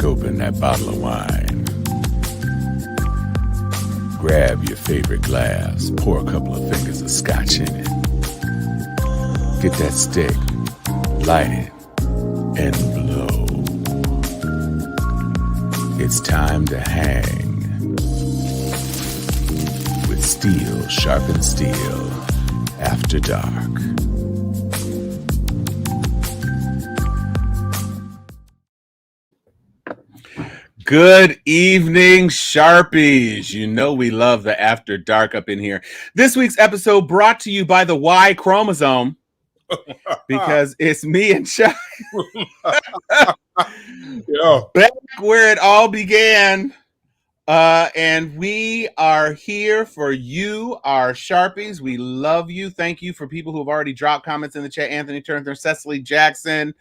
Crack open that bottle of wine. Grab your favorite glass. Pour a couple of fingers of scotch in it. Get that stick. Light it. And blow. It's time to hang. With Steel Sharpens Steel. After dark. Good evening, Sharpies. You know we love the After Dark up in here. This week's episode brought to you by the Y chromosome because it's me and Chuck back where it all began. And we are here for you, our Sharpies. We love you. Thank you for people who have already dropped comments in the chat. Anthony Turner, Cecily Jackson.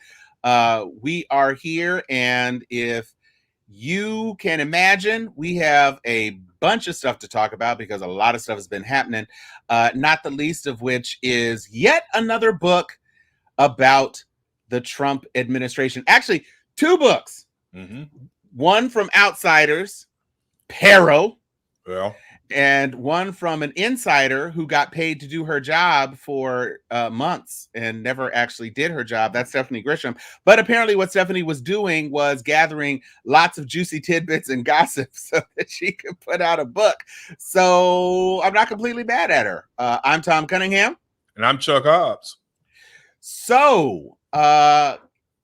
We are here, and if you can imagine, we have a bunch of stuff to talk about because a lot of stuff has been happening, not the least of which is yet another book about the Trump administration. Actually, two books. One from outsiders, Perro, and one from an insider who got paid to do her job for months and never actually did her job. That's Stephanie Grisham. But apparently what Stephanie was doing was gathering lots of juicy tidbits and gossip so that she could put out a book. So I'm not completely mad at her. I'm Tom Cunningham. And I'm Chuck Hobbs. So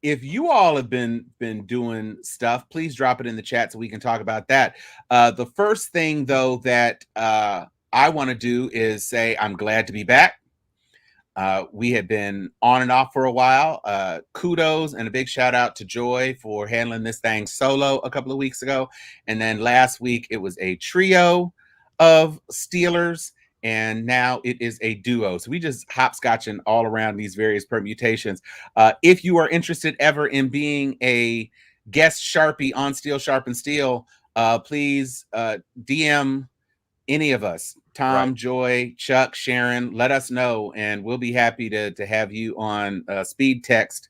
if you all have been doing stuff, please drop it in the chat so we can talk about that. The first thing, though, that I want to do is say I'm glad to be back. We have been on and off for a while. Kudos and a big shout out to Joy for handling this thing solo a couple of weeks ago. And then last week, it was a trio of Steelers. And now it is a duo. So we just hopscotching all around these various permutations. If you are interested ever in being a guest Sharpie on Steel Sharpens Steel, please DM any of us, Tom, Joy, Chuck, Sharon, let us know. And we'll be happy to have you on speed text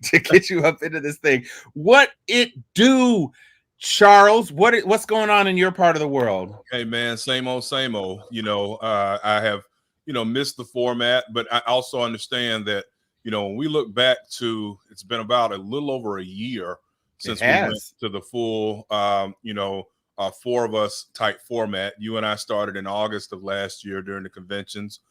to get you up into this thing. What it do, Charles? What's going on in your part of the world? Hey man, same old, same old. I have, missed the format, but I also understand that, when we look back to, it's been about a little over a year since we went to the full, four of us type format. You and I started in August of last year during the conventions,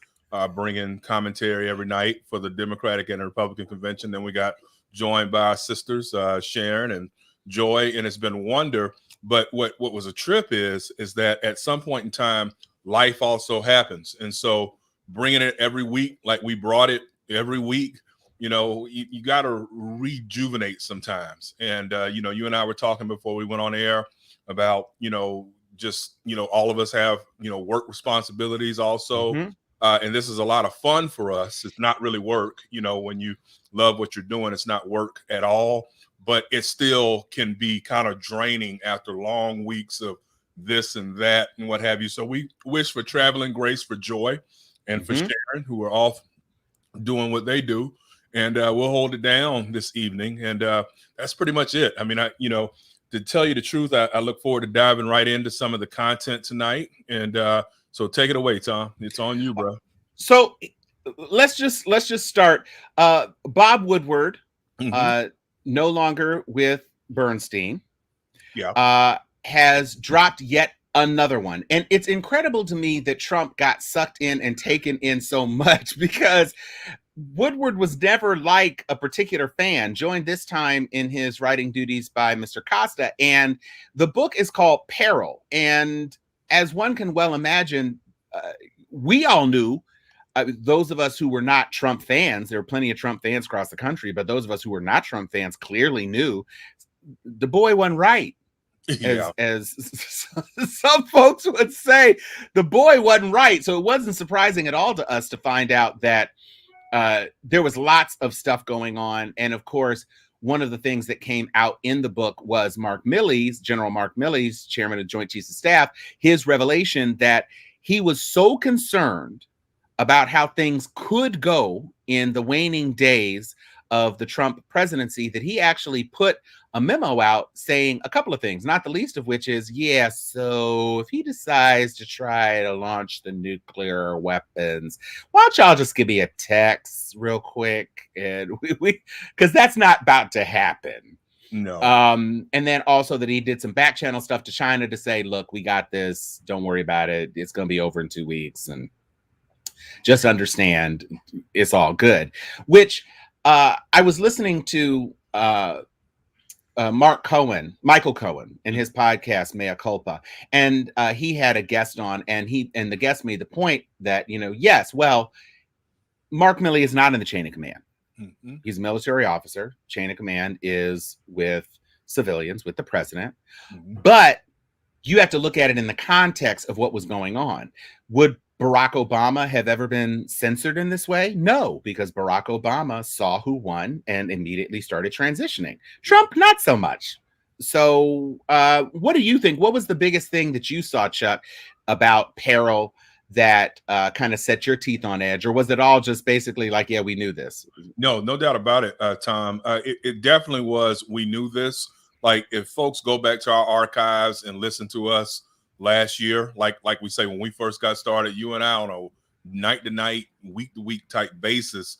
bringing commentary every night for the Democratic and Republican convention. Then we got joined by our sisters, Sharon and Joy, and it's been a wonder. But what was a trip is that at some point in time, life also happens. And so bringing it every week, like we brought it every week, you got to rejuvenate sometimes. And, you and I were talking before we went on air about, all of us have, work responsibilities also. And this is a lot of fun for us. It's not really work. When you love what you're doing, it's not work at all. But it still can be kind of draining after long weeks of this and that and what have you. So we wish for traveling grace for Joy and for Sharon, who are off doing what they do. And we'll hold it down this evening. And that's pretty much it. I mean, to tell you the truth, I look forward to diving right into some of the content tonight. And so take it away, Tom. It's on you, bro. So let's just start. Bob Woodward, no longer with Bernstein, has dropped yet another one. And it's incredible to me that Trump got sucked in and taken in so much, because Woodward was never like a particular fan, joined this time in his writing duties by Mr. Costa. And the book is called Peril. And as one can well imagine, we all knew, those of us who were not Trump fans, there were plenty of Trump fans across the country, but those of us who were not Trump fans clearly knew the boy wasn't right. As some folks would say, the boy wasn't right. So it wasn't surprising at all to us to find out that there was lots of stuff going on. And of course, one of the things that came out in the book was General Mark Milley's, chairman of Joint Chiefs of Staff, his revelation that he was so concerned about how things could go in the waning days of the Trump presidency that he actually put a memo out saying a couple of things, not the least of which is, yeah, so if he decides to try to launch the nuclear weapons, why don't y'all just give me a text real quick? And we because that's not about to happen. No. And then also that he did some back channel stuff to China to say, look, we got this. Don't worry about it. It's going to be over in 2 weeks. And just understand it's all good. Which I was listening to Michael Cohen, in his podcast Mea Culpa, and he had a guest on, and the guest made the point that, yes, well, Mark Milley is not in the chain of command. Mm-hmm. He's a military officer. Chain of command is with civilians, with the president. Mm-hmm. But you have to look at it in the context of what was going on. Would Barack Obama have ever been censored in this way? No, because Barack Obama saw who won and immediately started transitioning. Trump, not so much. So what do you think? What was the biggest thing that you saw, Chuck, about peril that kind of set your teeth on edge? Or was it all just basically like, yeah, we knew this? No doubt about it, Tom. It definitely was. We knew this. Like, if folks go back to our archives and listen to us last year, like we say, when we first got started, you and I, on a night to night, week to week type basis,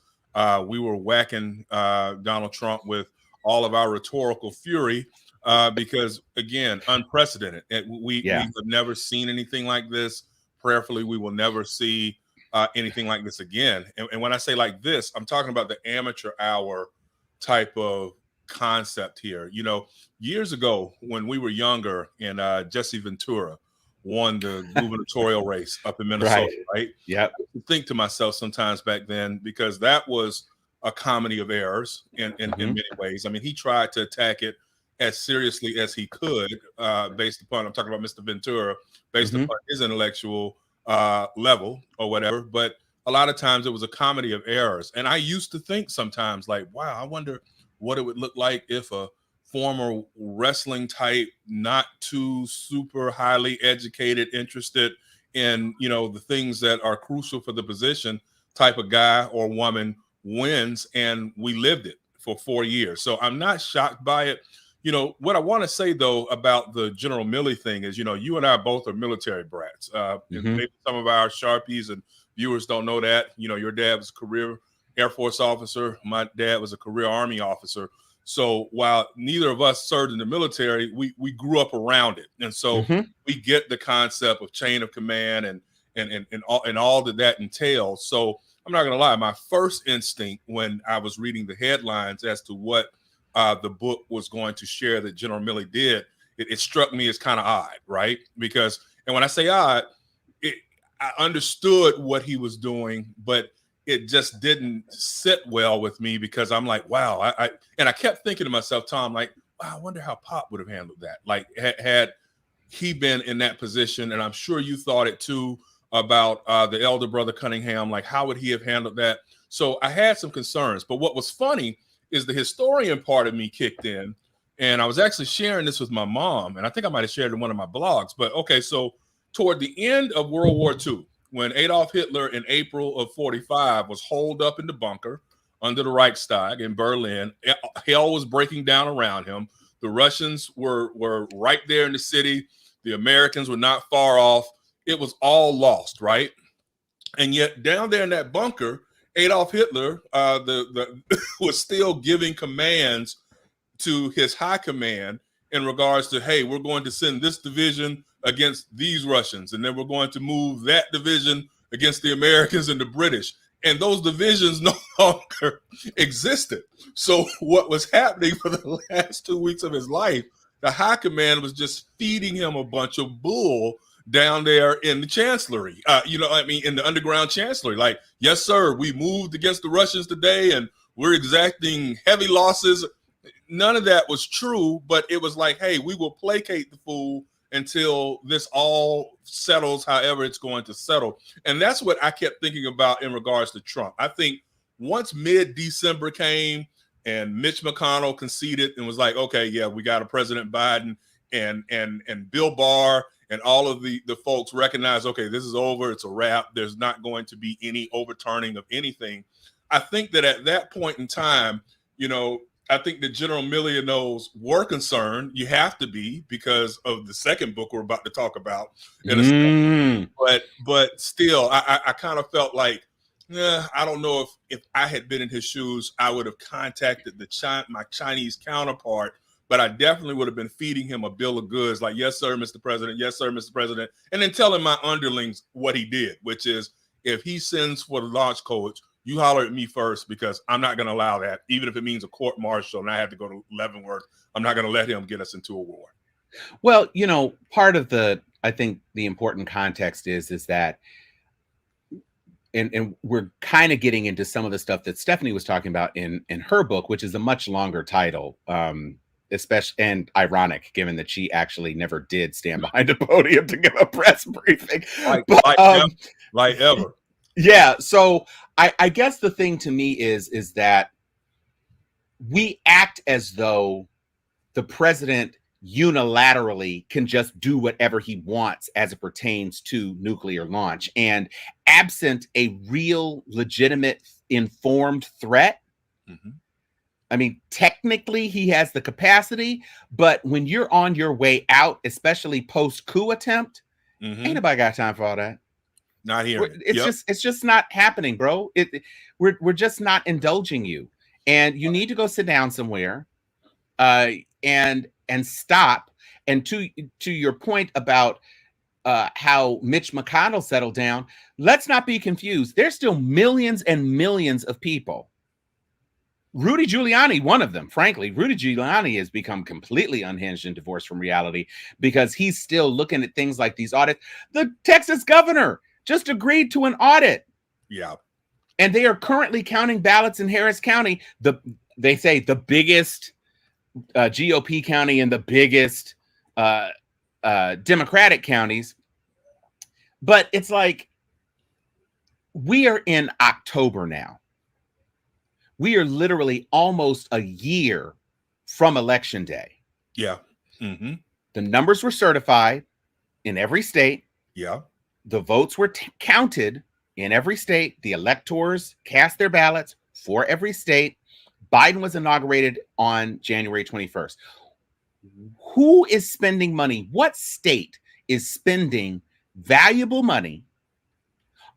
we were whacking Donald Trump with all of our rhetorical fury because, again, unprecedented. We have never seen anything like this. Prayerfully, we will never see anything like this again. And when I say like this, I'm talking about the amateur hour type of concept here. Years ago when we were younger and Jesse Ventura won the gubernatorial race up in Minnesota, right? Yeah. I think to myself sometimes back then, because that was a comedy of errors in many ways. I mean, he tried to attack it as seriously as he could, based upon, I'm talking about Mr. Ventura, based upon his intellectual level or whatever. But a lot of times it was a comedy of errors. And I used to think sometimes, like, wow, I wonder what it would look like if a former wrestling type, not too super highly educated, interested in, the things that are crucial for the position type of guy or woman wins. And we lived it for 4 years. So I'm not shocked by it. What I want to say, though, about the General Milley thing is, you and I both are military brats. Maybe some of our Sharpies and viewers don't know that. Your dad was a career Air Force officer. My dad was a career Army officer. So while neither of us served in the military, we grew up around it. And so we get the concept of chain of command and all that entails. So I'm not going to lie. My first instinct when I was reading the headlines as to what the book was going to share that General Milley did, it struck me as kind of odd, right? Because, and when I say odd, I understood what he was doing, but it just didn't sit well with me because I'm like, wow. I kept thinking to myself, Tom, like, wow, I wonder how Pop would have handled that. Like, had he been in that position, and I'm sure you thought it too about the elder brother Cunningham, like, how would he have handled that? So I had some concerns. But what was funny is the historian part of me kicked in, and I was actually sharing this with my mom, and I think I might have shared it in one of my blogs. But okay, so toward the end of World War II, when Adolf Hitler in April of 45 was holed up in the bunker under the Reichstag in Berlin, hell was breaking down around him. The Russians were right there in the city. The Americans were not far off. It was all lost, right? And yet down there in that bunker, Adolf Hitler was still giving commands to his high command in regards to, hey, we're going to send this division against these Russians, and then we're going to move that division against the Americans and the British. And those divisions no longer existed. So what was happening for the last 2 weeks of his life, the high command was just feeding him a bunch of bull down there in the chancellery, in the underground chancellery. Like, yes, sir, we moved against the Russians today and we're exacting heavy losses. None of that was true, but it was like, hey, we will placate the fool until this all settles however it's going to settle. And that's what I kept thinking about in regards to Trump. I think once mid-December came and Mitch McConnell conceded and was like, okay, yeah, we got a President Biden, and Bill Barr and all of the folks recognize, okay, this is over. It's a wrap. There's not going to be any overturning of anything. I think that at that point in time, you know, I think the general millennials were concerned. You have to be because of the second book we're about to talk about. But still, I kind of felt like, I don't know if I had been in his shoes, I would have contacted my Chinese counterpart. But I definitely would have been feeding him a bill of goods, like, yes, sir, Mr. President. Yes, sir, Mr. President. And then telling my underlings what he did, which is if he sends for the launch codes, you holler at me first, because I'm not going to allow that. Even if it means a court martial and I have to go to Leavenworth, I'm not going to let him get us into a war. Well, part of I think the important context is that, and we're kind of getting into some of the stuff that Stephanie was talking about in her book, which is a much longer title. Especially, and ironic given that she actually never did stand behind a podium to give a press briefing, like ever. Yeah. So I guess the thing to me is that we act as though the president unilaterally can just do whatever he wants as it pertains to nuclear launch, and absent a real, legitimate, informed threat. Mm-hmm. I mean, technically he has the capacity, but when you're on your way out, especially post-coup attempt, ain't nobody got time for all that. Not here. It's just not happening, bro. We're just not indulging you, and you need to go sit down somewhere, and stop. And to your point about how Mitch McConnell settled down, let's not be confused. There's still millions and millions of people. Rudy Giuliani, one of them, frankly. Rudy Giuliani has become completely unhinged and divorced from reality because he's still looking at things like these audits. The Texas governor just agreed to an audit. Yeah. And they are currently counting ballots in Harris County. They say the biggest GOP county and the biggest Democratic counties. But it's like, we are in October now. We are literally almost a year from Election Day. Yeah. Mm-hmm. The numbers were certified in every state. Yeah. The votes were counted in every state. The electors cast their ballots for every state. Biden was inaugurated on January 21st. Who is spending money? What state is spending valuable money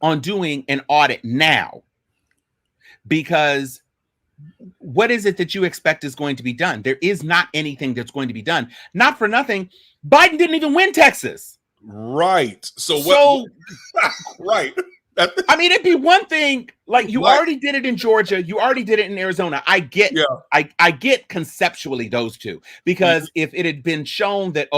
on doing an audit now? Because what is it that you expect is going to be done? There is not anything that's going to be done. Not for nothing, Biden didn't even win Texas. Right. So what? Right. I mean, it'd be one thing, like you already did it in Georgia, you already did it in Arizona. I get, I get conceptually those two, because if it had been shown that,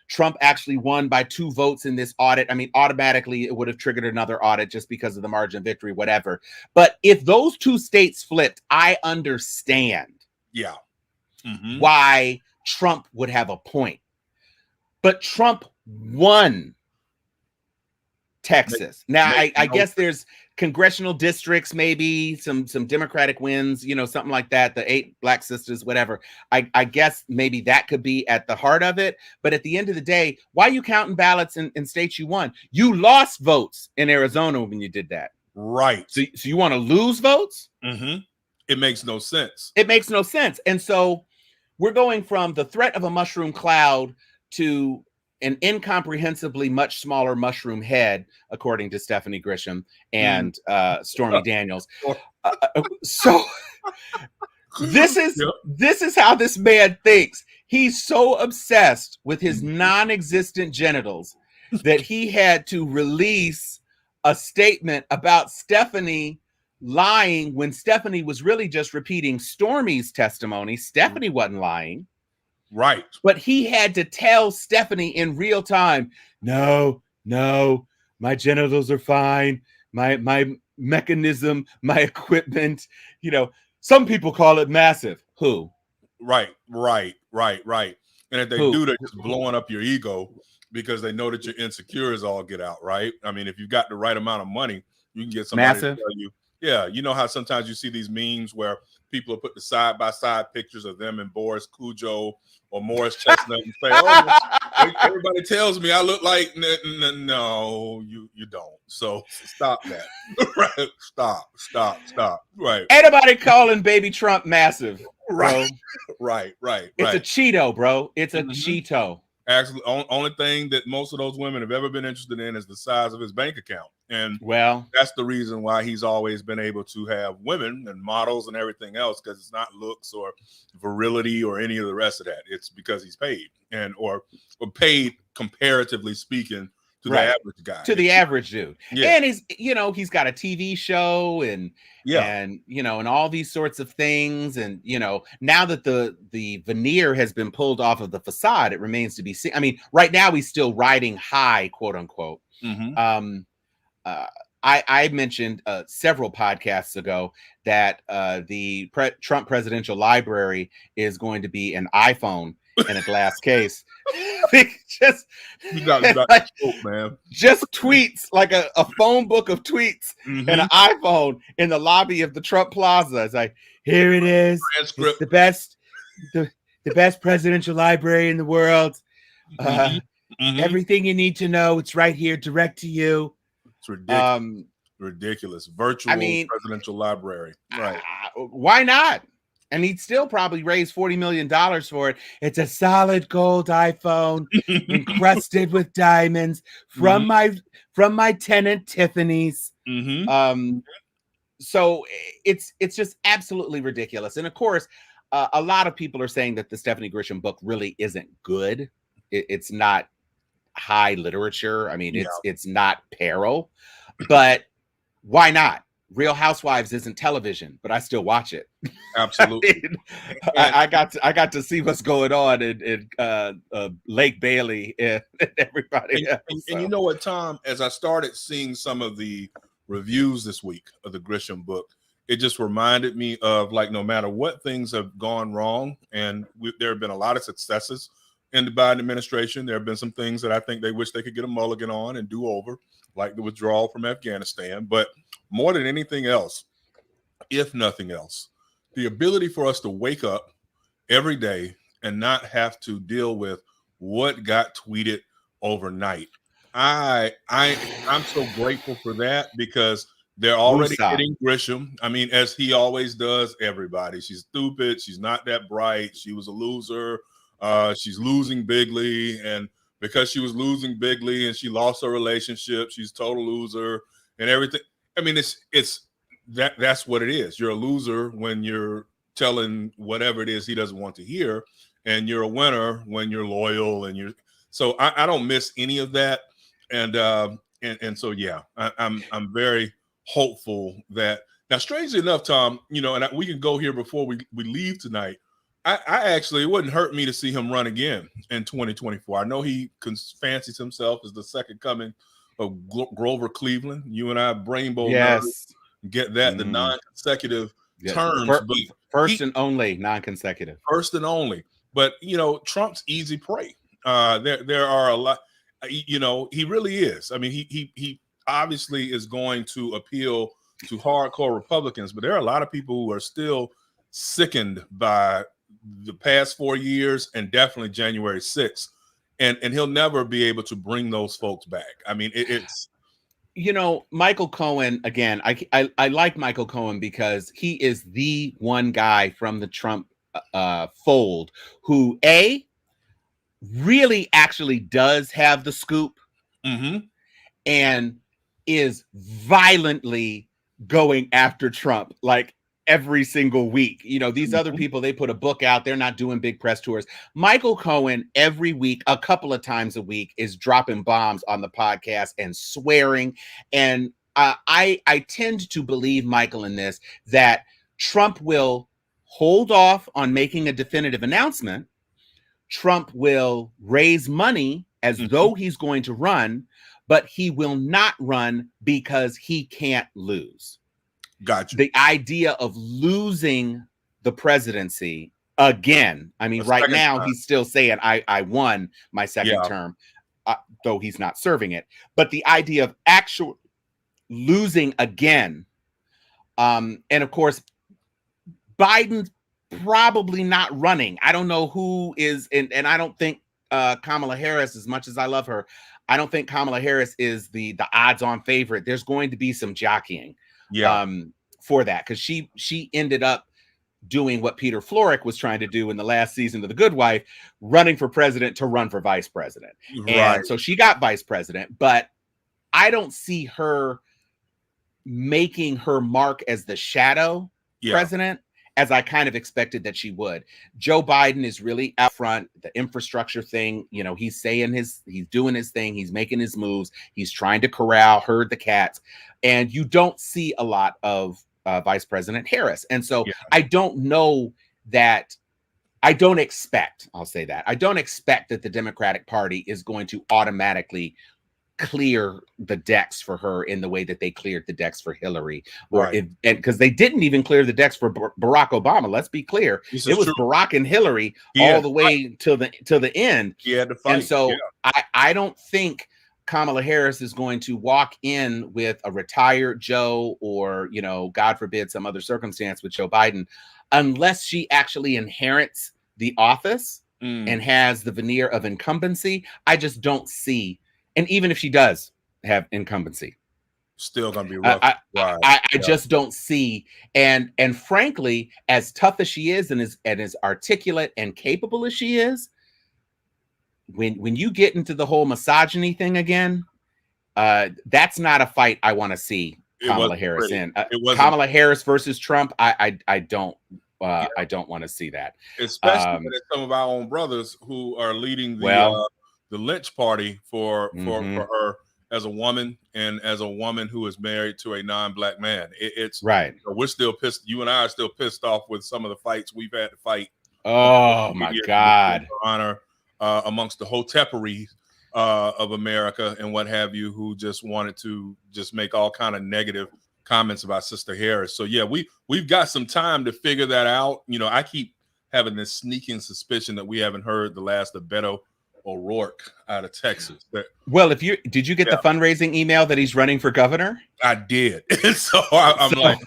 Trump actually won by 2 votes in this audit, I mean, automatically it would have triggered another audit just because of the margin of victory, whatever. But if those 2 states flipped, I understand why Trump would have a point. But Trump won Texas. Now, I guess there's congressional districts, maybe some Democratic wins, something like that. The 8 Black sisters, whatever. I guess maybe that could be at the heart of it. But at the end of the day, why are you counting ballots in states you won? You lost votes in Arizona when you did that. Right. So you want to lose votes? Mm-hmm. It makes no sense. It makes no sense. And so we're going from the threat of a mushroom cloud to an incomprehensibly much smaller mushroom head, according to Stephanie Grisham and Stormy Daniels. So this is how this man thinks. He's so obsessed with his non-existent genitals that he had to release a statement about Stephanie lying when Stephanie was really just repeating Stormy's testimony. Stephanie wasn't lying. Right. But he had to tell Stephanie in real time, no, my genitals are fine. My mechanism, my equipment, some people call it massive. Who? Right. And if they do, they're just blowing up your ego because they know that you're insecure as all get out, right? I mean, if you've got the right amount of money, you can get somebody massive to tell you. Yeah, you know how sometimes you see these memes where people will put the side-by-side pictures of them and Boris Cujo or Morris Chestnut and say, Everybody tells me I look like no, you don't. So stop that. Right? Stop. Right. Ain't nobody calling baby Trump massive, bro. Right. It's a Cheeto, bro. It's a Mhm. Cheeto. Actually, only thing that most of those women have ever been interested in is the size of his bank account. And Well, that's the reason why he's always been able to have women and models and everything else, because it's not looks or virility or any of the rest of that. It's because he's paid or paid comparatively speaking to the average guy. To the average dude. Yeah. And he's got a TV show and and all these sorts of things. And now that the veneer has been pulled off of the facade, it remains to be seen. I mean, right now he's still riding high, quote unquote. Mm-hmm. I mentioned several podcasts ago that the Trump Presidential Library is going to be an iPhone in a glass case. Just you got hope, man. Just tweets, like a phone book of tweets and an iPhone in the lobby of the Trump Plaza. It's like, here it is. Transcript. It's the best presidential library in the world. Everything you need to know, it's right here, direct to you. It's ridiculous. Ridiculous. Virtual presidential library. Right. Why not? And he'd still probably raise $40 million for it. It's a solid gold iPhone encrusted with diamonds from my tenant Tiffany's. So it's just absolutely ridiculous. And of course, a lot of people are saying that the Stephanie Grisham book really isn't good. It's not high literature. I mean, it's not Peril, but why not? Real Housewives isn't television, but I still watch it. Absolutely. I got to see what's going on in Lake Bailey and everybody else. And you know what, Tom? As I started seeing some of the reviews this week of the Grisham book, it just reminded me of, like, no matter what things have gone wrong, and there have been a lot of successes in the Biden administration. There have been some things that I think they wish they could get a mulligan on and do over, like the withdrawal from Afghanistan. But more than anything else, if nothing else, the ability for us to wake up every day and not have to deal with what got tweeted overnight. I'm so grateful for that, because they're already hitting Grisham. I mean, as he always does everybody. She's stupid. She's not that bright. She was a loser. She's losing bigly. And because she was losing bigly and she lost her relationship, she's a total loser and everything. I mean, that's what it is. You're a loser when you're telling whatever it is he doesn't want to hear, and you're a winner when you're loyal and so I don't miss any of that. And so yeah, I'm very hopeful that now, strangely enough, Tom, and we can go here before we leave tonight. I actually, it wouldn't hurt me to see him run again in 2024. I know he fancies himself as the second coming of Grover Cleveland. You and I, Brainbow, get that, the non-consecutive terms. First and only non-consecutive. First and only. But, Trump's easy prey. There are a lot, he really is. I mean, he obviously is going to appeal to hardcore Republicans, but there are a lot of people who are still sickened by the past 4 years and definitely January 6th. And he'll never be able to bring those folks back. I mean, it's Michael Cohen, again, I like Michael Cohen because he is the one guy from the Trump fold who really actually does have the scoop and is violently going after Trump like every single week. These other people, they put a book out, they're not doing big press tours. Michael Cohen every week, a couple of times a week, is dropping bombs on the podcast and swearing. And I tend to believe Michael in this, that Trump will hold off on making a definitive announcement. Trump will raise money as though he's going to run, but he will not run because he can't lose. Gotcha. The idea of losing the presidency again. I mean, right now he's still saying I won my second term, though he's not serving it. But the idea of actual losing again, and of course, Biden's probably not running. I don't know who is, and I don't think Kamala Harris, as much as I love her, I don't think Kamala Harris is the odds-on favorite. There's going to be some jockeying for that, because she ended up doing what Peter Florrick was trying to do in the last season of The Good Wife, running for president to run for vice president. Right. And so she got vice president, but I don't see her making her mark as the shadow president as I kind of expected that she would. Joe Biden is really out front. The infrastructure thing, you know, he's doing his thing. He's making his moves. He's trying to herd the cats. And you don't see a lot of Vice President Harris. And so I don't know that, I don't expect that the Democratic Party is going to and clear the decks for her in the way that they cleared the decks for Hillary, and because they didn't even clear the decks for Barack Obama. Let's be clear, it was true. Barack and Hillary all the way to the end. And so I don't think Kamala Harris is going to walk in with a retired Joe, or, you know, God forbid, some other circumstance with Joe Biden, unless she actually inherits the office and has the veneer of incumbency. I just don't see. And even if she does have incumbency, still gonna be rough. I just don't see. And frankly, as tough as she is, and as articulate and capable as she is, when you get into the whole misogyny thing again, that's not a fight I want to see Kamala Harris in. Kamala Harris versus Trump, I don't want to see that. Especially when it's some of our own brothers who are leading the lynch party for her as a woman, and as a woman who is married to a non-black man. It's right. We're still pissed. You and I are still pissed off with some of the fights we've had to fight. Oh my God! Honor amongst the hotepery of America and what have you, who just wanted to just make all kind of negative comments about Sister Harris. So yeah, we've got some time to figure that out. You know, I keep having this sneaking suspicion that we haven't heard the last of Beto O'Rourke out of Texas. Well, did you get the fundraising email that he's running for governor? I did. So I'm like,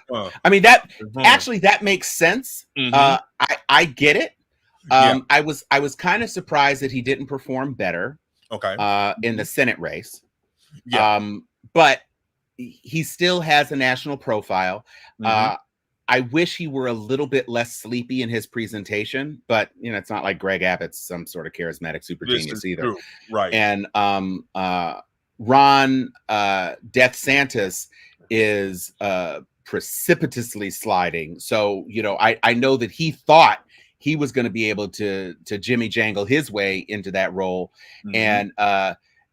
I mean, that actually, that makes sense. I get it. I was kind of surprised that he didn't perform better. In the Senate race. But he still has a national profile. I wish he were a little bit less sleepy in his presentation, but you know, it's not like Greg Abbott's some sort of charismatic super genius either. True. Right. And Ron DeSantis is precipitously sliding. So, you know, I know that he thought he was going to be able to Jimmy Jangle his way into that role. And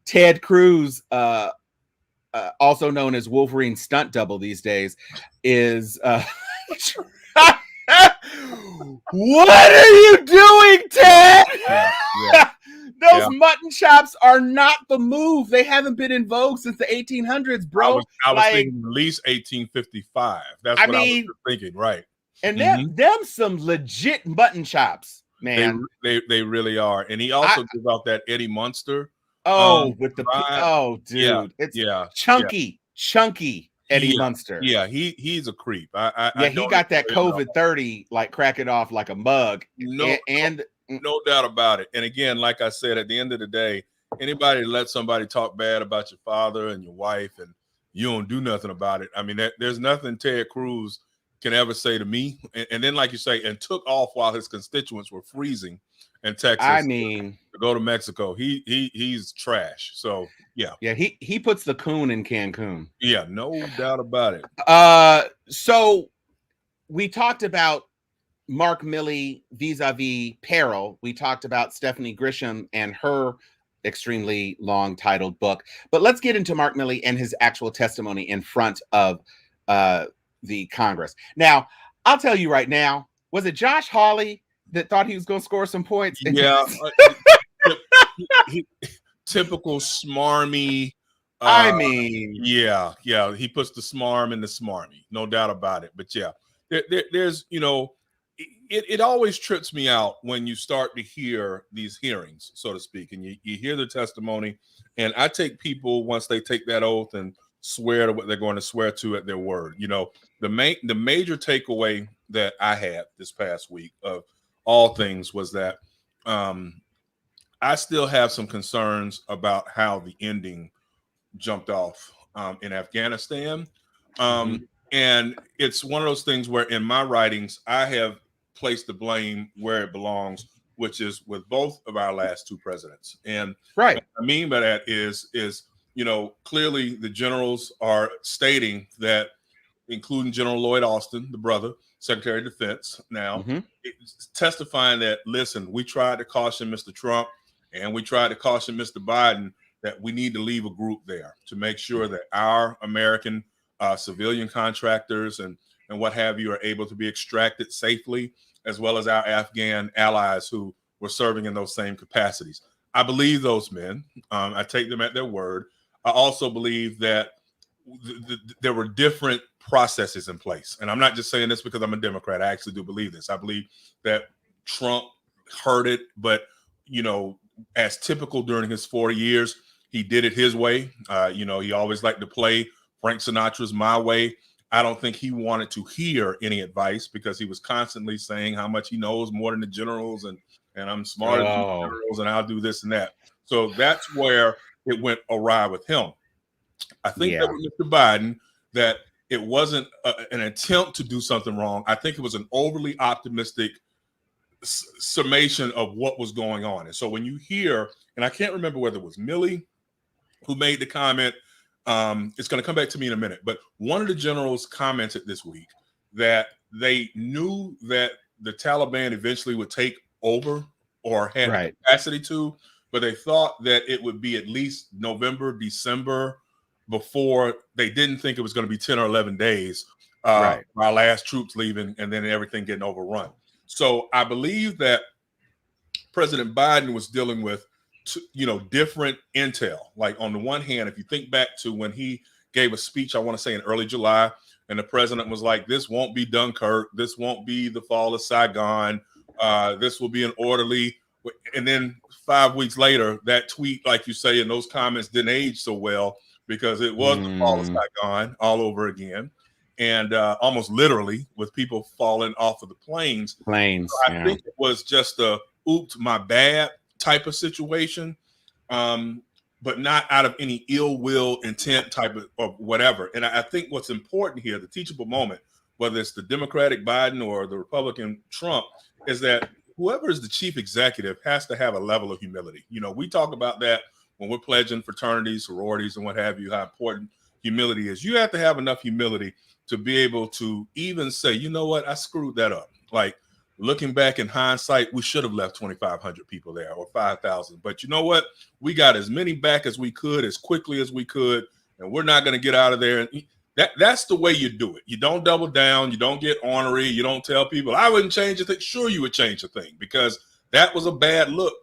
Ted Cruz, also known as Wolverine stunt double these days, is what are you doing, Ted? Those mutton chops are not the move. They haven't been in vogue since the 1800s, bro. I was thinking at least 1855. That's what I was thinking, right? And them some legit mutton chops, man. They really are. And he also gives out that Eddie Munster. With the dude, it's chunky Eddie Munster. Yeah, he's a creep. He got that COVID 30, like crack it off like a mug. No doubt about it. And again, like I said, at the end of the day, anybody that lets somebody talk bad about your father and your wife, and you don't do nothing about it. I mean, there's nothing Ted Cruz can ever say to me. And then, like you say, and took off while his constituents were freezing in Texas. I mean, to go to Mexico. He's trash. So yeah. He puts the coon in Cancun. Yeah, no doubt about it. So we talked about Mark Milley vis-a-vis Peril. We talked about Stephanie Grisham and her extremely long titled book. But let's get into Mark Milley and his actual testimony in front of the Congress. Now, I'll tell you right now, was it Josh Hawley that thought he was going to score some points? Yeah. Typical smarmy. I mean, yeah. He puts the smarm in the smarmy, no doubt about it. But yeah, there's, you know, it always trips me out when you start to hear these hearings, so to speak, and you hear the testimony. And I take people, once they take that oath and swear to what they're going to swear to at their word. You know, the major takeaway that I had this past week of all things was that I still have some concerns about how the ending jumped off in Afghanistan. Mhm. And it's one of those things where in my writings, I have placed the blame where it belongs, which is with both of our last two presidents. And Right. what I mean by that is, clearly the generals are stating that, including General Lloyd Austin, the brother, Secretary of Defense, now, Mhm. testifying that, listen, we tried to caution Mr. Trump and we tried to caution Mr. Biden that we need to leave a group there to make sure that our American civilian contractors and what have you are able to be extracted safely, as well as our Afghan allies who were serving in those same capacities. I believe those men. I take them at their word. I also believe that there were different processes in place. And I'm not just saying this because I'm a Democrat. I actually do believe this. I believe that Trump heard it, but, as typical during his 4 years, he did it his way. He always liked to play Frank Sinatra's My Way. I don't think he wanted to hear any advice because he was constantly saying how much he knows more than the generals and I'm smarter than the Oh. generals and I'll do this and that. So that's where it went awry with him. I think that Yeah. with Mr. Biden, that it wasn't an attempt to do something wrong. I think it was an overly optimistic summation of what was going on. And so when you hear, and I can't remember whether it was Milley who made the comment, it's going to come back to me in a minute, but one of the generals commented this week that they knew that the Taliban eventually would take over or had the Right. capacity to, but they thought that it would be at least November, December before. They didn't think it was going to be 10 or 11 days Right. our last troops leaving and then everything getting overrun. So I believe that President Biden was dealing with, different intel. Like on the one hand, if you think back to when he gave a speech, I want to say in early July, and the president was like, "This won't be Dunkirk. This won't be the fall of Saigon. This will be an orderly." And then 5 weeks later, that tweet, like you say, and those comments didn't age so well because it was the fall of Saigon all over again, and almost literally with people falling off of the planes. Planes. So I Yeah. think it was just a "oops, my bad" type of situation, but not out of any ill will intent type of whatever. And I think what's important here, the teachable moment, whether it's the Democratic Biden or the Republican Trump, is that whoever is the chief executive has to have a level of humility. We talk about that when we're pledging fraternities, sororities, and what have you, how important humility is. You have to have enough humility to be able to even say, you know what, I screwed that up. Like, looking back in hindsight, we should have left 2,500 people there or 5,000. But you know what? We got as many back as we could, as quickly as we could, and we're not going to get out of there. And that's the way you do it. You don't double down. You don't get ornery. You don't tell people, I wouldn't change a thing. Sure, you would change a thing because that was a bad look,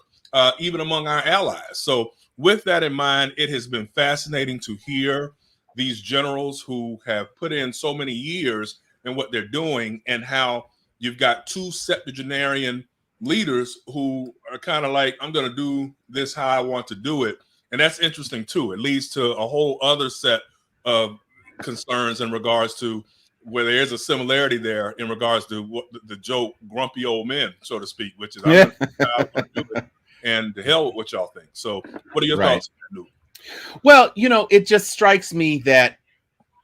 even among our allies. So with that in mind, it has been fascinating to hear these generals who have put in so many years in what they're doing and how you've got two septuagenarian leaders who are kind of like, I'm going to do this how I want to do it. And that's interesting, too. It leads to a whole other set of concerns in regards to where there is a similarity there in regards to what the joke grumpy old men, so to speak, which is I'm going to do it and to hell with what y'all think. So what are your thoughts on that? Well, it just strikes me that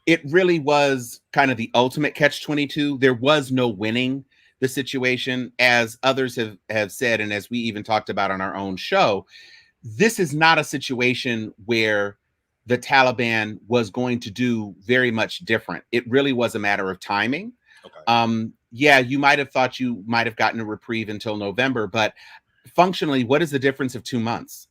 it really was kind of the ultimate catch-22. There was no winning the situation, as others have said, and as we even talked about on our own show. This is not a situation where the Taliban was going to do very much different. It really was a matter of timing. Okay. Yeah, you might have thought you might have gotten a reprieve until November, but functionally, what is the difference of 2 months?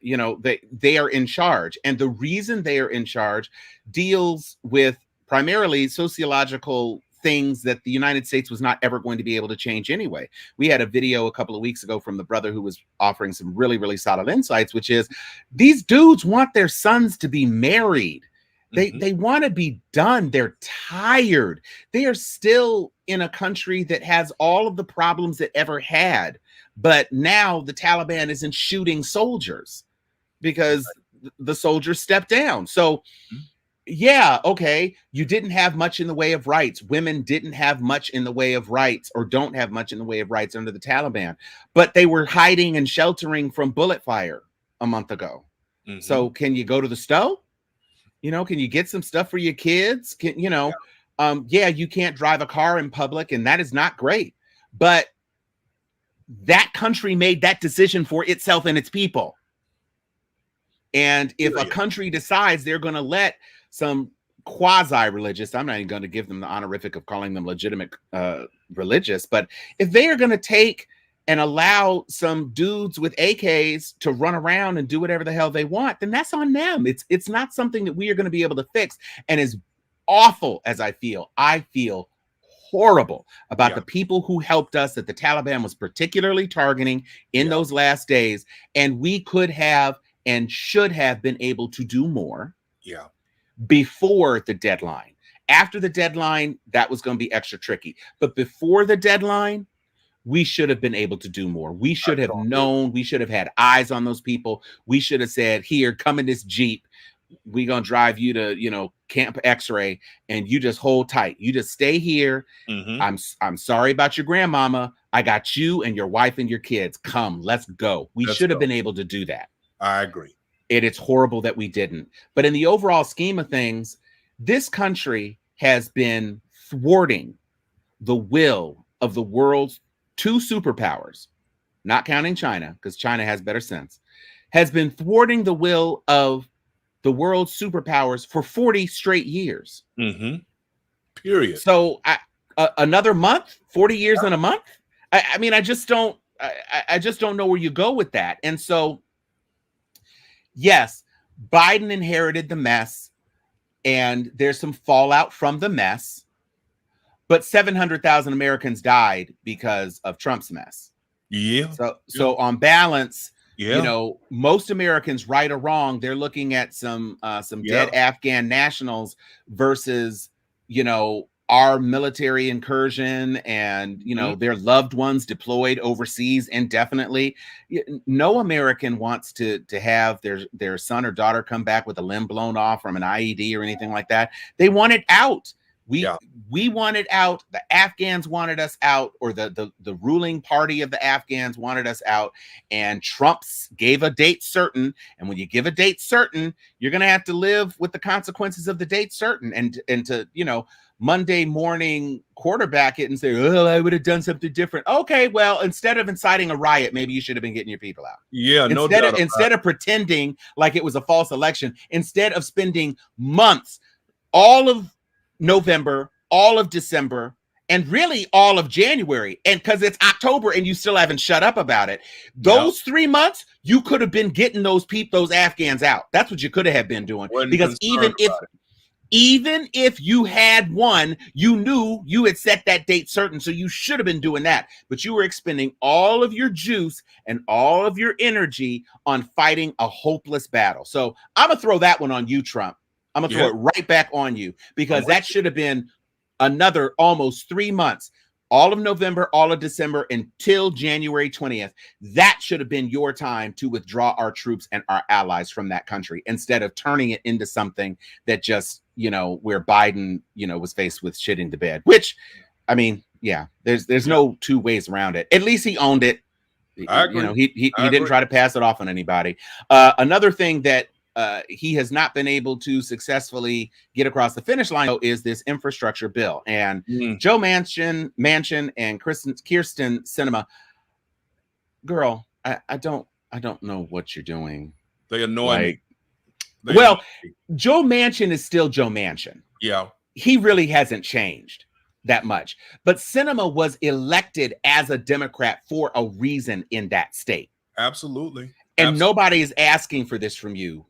They are in charge, and the reason they are in charge deals with primarily sociological things that the United States was not ever going to be able to change anyway. We had a video a couple of weeks ago from the brother who was offering some really, really solid insights, which is these dudes want their sons to be married. They want to be done. They're tired. They are still in a country that has all of the problems it ever had. But now the Taliban isn't shooting soldiers because the soldiers stepped down. So Yeah, okay. You didn't have much in the way of rights. Women didn't have much in the way of rights, or don't have much in the way of rights under the Taliban, but they were hiding and sheltering from bullet fire a month ago. Mm-hmm. So can you go to the stove? Can you get some stuff for your kids? Yeah, you can't drive a car in public, and that is not great. But that country made that decision for itself and its people. And if a country decides they're going to let some quasi-religious, I'm not even going to give them the honorific of calling them legitimate religious, but if they are going to take and allow some dudes with AKs to run around and do whatever the hell they want, then that's on them. It's not something that we are going to be able to fix. And as awful as I feel horrible about the people who helped us, that the Taliban was particularly targeting in those last days. And we could have and should have been able to do more before the deadline. After the deadline, that was going to be extra tricky. But before the deadline, we should have been able to do more. We should have known. We should have had eyes on those people. We should have said, here, come in this Jeep. We're going to drive you to, Camp X-Ray, and you just hold tight. You just stay here. Mm-hmm. I'm sorry about your grandmama. I got you and your wife and your kids. Come, let's go. We should have been able to do that. I agree. It's horrible that we didn't. But in the overall scheme of things, this country has been thwarting the will of the world's two superpowers, not counting China, because China has better sense, has been thwarting the will of the world's superpowers for 40 straight years. Mm-hmm. Period. So another month, 40 years in a month. I mean, I just don't know where you go with that. And so, yes, Biden inherited the mess, and there's some fallout from the mess, but 700,000 Americans died because of Trump's mess. Yeah. So on balance, most Americans, right or wrong, they're looking at some dead Afghan nationals versus, our military incursion and, their loved ones deployed overseas indefinitely. No American wants to have their son or daughter come back with a limb blown off from an IED or anything like that. They want it out. We wanted out. The Afghans wanted us out, or the ruling party of the Afghans wanted us out. And Trump gave a date certain. And when you give a date certain, you're going to have to live with the consequences of the date certain. And to, Monday morning quarterback it and say, oh, I would have done something different. Okay, well, instead of inciting a riot, maybe you should have been getting your people out. Yeah, instead of pretending like it was a false election, instead of spending months, all of November, all of December, and really all of January, and because it's October and you still haven't shut up about it, those 3 months you could have been getting those Afghans out. That's what you could have been doing. Because even if you had won, you knew you had set that date certain, so you should have been doing that. But you were expending all of your juice and all of your energy on fighting a hopeless battle. So I'm gonna throw that one on you, Trump. I'm going to throw it right back on you, because that should have been another almost 3 months, all of November, all of December, until January 20th. That should have been your time to withdraw our troops and our allies from that country, instead of turning it into something that just, where Biden, was faced with shitting the bed, which, I mean, there's no two ways around it. At least he owned it. I agree. He didn't try to pass it off on anybody. Another thing that he has not been able to successfully get across the finish line is this infrastructure bill. And Joe Manchin and Kyrsten Sinema, girl, I don't know what you're doing. They annoy me. Joe Manchin is still Joe Manchin. Yeah. He really hasn't changed that much. But Sinema was elected as a Democrat for a reason in that state. Absolutely. And nobody is asking for this from you,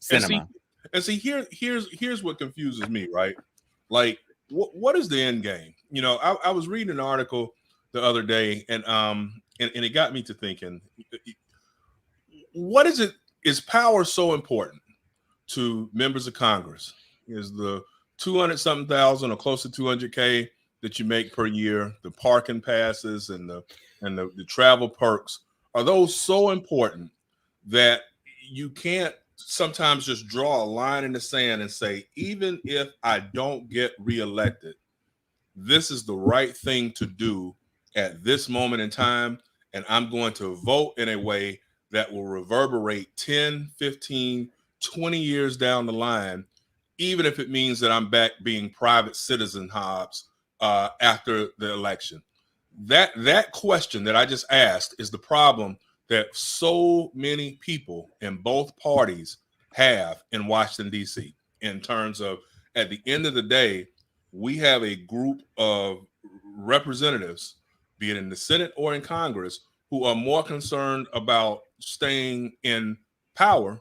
Sinema. And see, here's what confuses me, right? Like, what is the end game? I was reading an article the other day, and it got me to thinking, what is it? Is power so important to members of Congress? Is the 200-something thousand or close to 200K that you make per year, the parking passes and the travel perks, are those so important that you can't sometimes just draw a line in the sand and say, even if I don't get reelected, this is the right thing to do at this moment in time. And I'm going to vote in a way that will reverberate 10, 15, 20 years down the line, even if it means that I'm back being private citizen Hobbs after the election. That question that I just asked is the problem that so many people in both parties have in Washington, D.C., in terms of, at the end of the day, we have a group of representatives, be it in the Senate or in Congress, who are more concerned about staying in power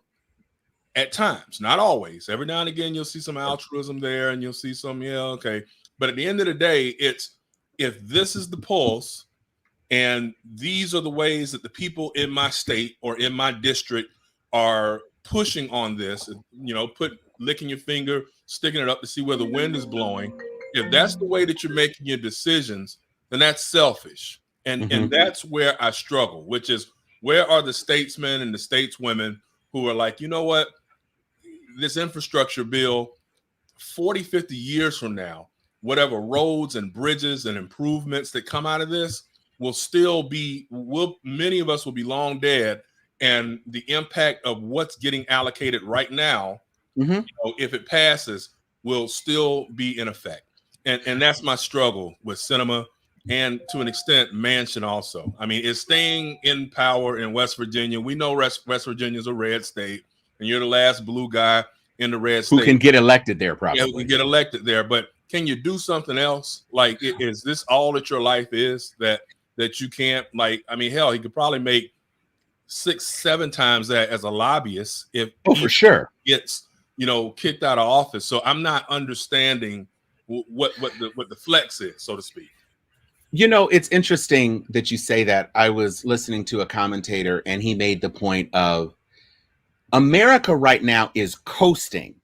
at times, not always. Every now and again, you'll see some altruism there and you'll see some, yeah, okay. But at the end of the day, it's, if this is the pulse and these are the ways that the people in my state or in my district are pushing on this, licking your finger, sticking it up to see where the wind is blowing. If that's the way that you're making your decisions, then that's selfish. And that's where I struggle, which is, where are the statesmen and the stateswomen who are like, you know what, this infrastructure bill, 40, 50 years from now, whatever roads and bridges and improvements that come out of this will still be, many of us will be long dead. And the impact of what's getting allocated right now, if it passes, will still be in effect. And that's my struggle with Sinema, and to an extent Manchin also. I mean, it's staying in power in West Virginia. We know West Virginia is a red state, and you're the last blue guy in the red state who can get elected there, probably. Yeah, who can get elected there. But can you do something else? Like, is this all that your life is, that you can't, like, I mean, hell, he could probably make 6-7 times that as a lobbyist if for sure gets kicked out of office. So I'm not understanding what the flex is, so to speak. It's interesting that you say that. I was listening to a commentator and he made the point of America right now is coasting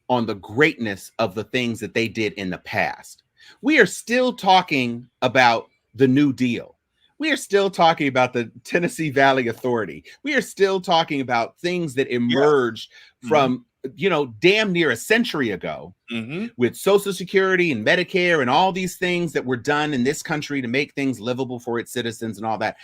on the greatness of the things that they did in the past. We are still talking about the New Deal. We are still talking about the Tennessee Valley Authority. We are still talking about things that emerged from, damn near a century ago with Social Security and Medicare and all these things that were done in this country to make things livable for its citizens and all that.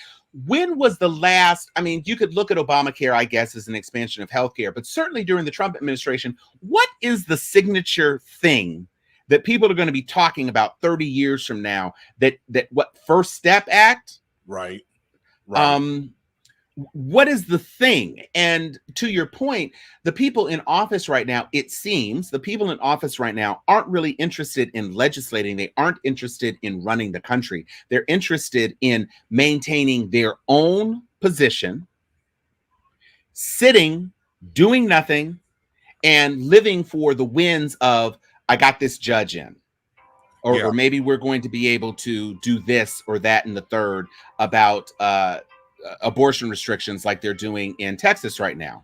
When was the last, I mean, you could look at Obamacare, I guess, as an expansion of healthcare, but certainly during the Trump administration, what is the signature thing that people are going to be talking about 30 years from now? That what First Step Act? Right. What is the thing? And to your point, the people in office right now, it seems the people in office right now aren't really interested in legislating. They aren't interested in running the country. They're interested in maintaining their own position, sitting, doing nothing, and living for the wins of, I got this judge in. Or maybe we're going to be able to do this or that and the third about abortion restrictions like they're doing in Texas right now.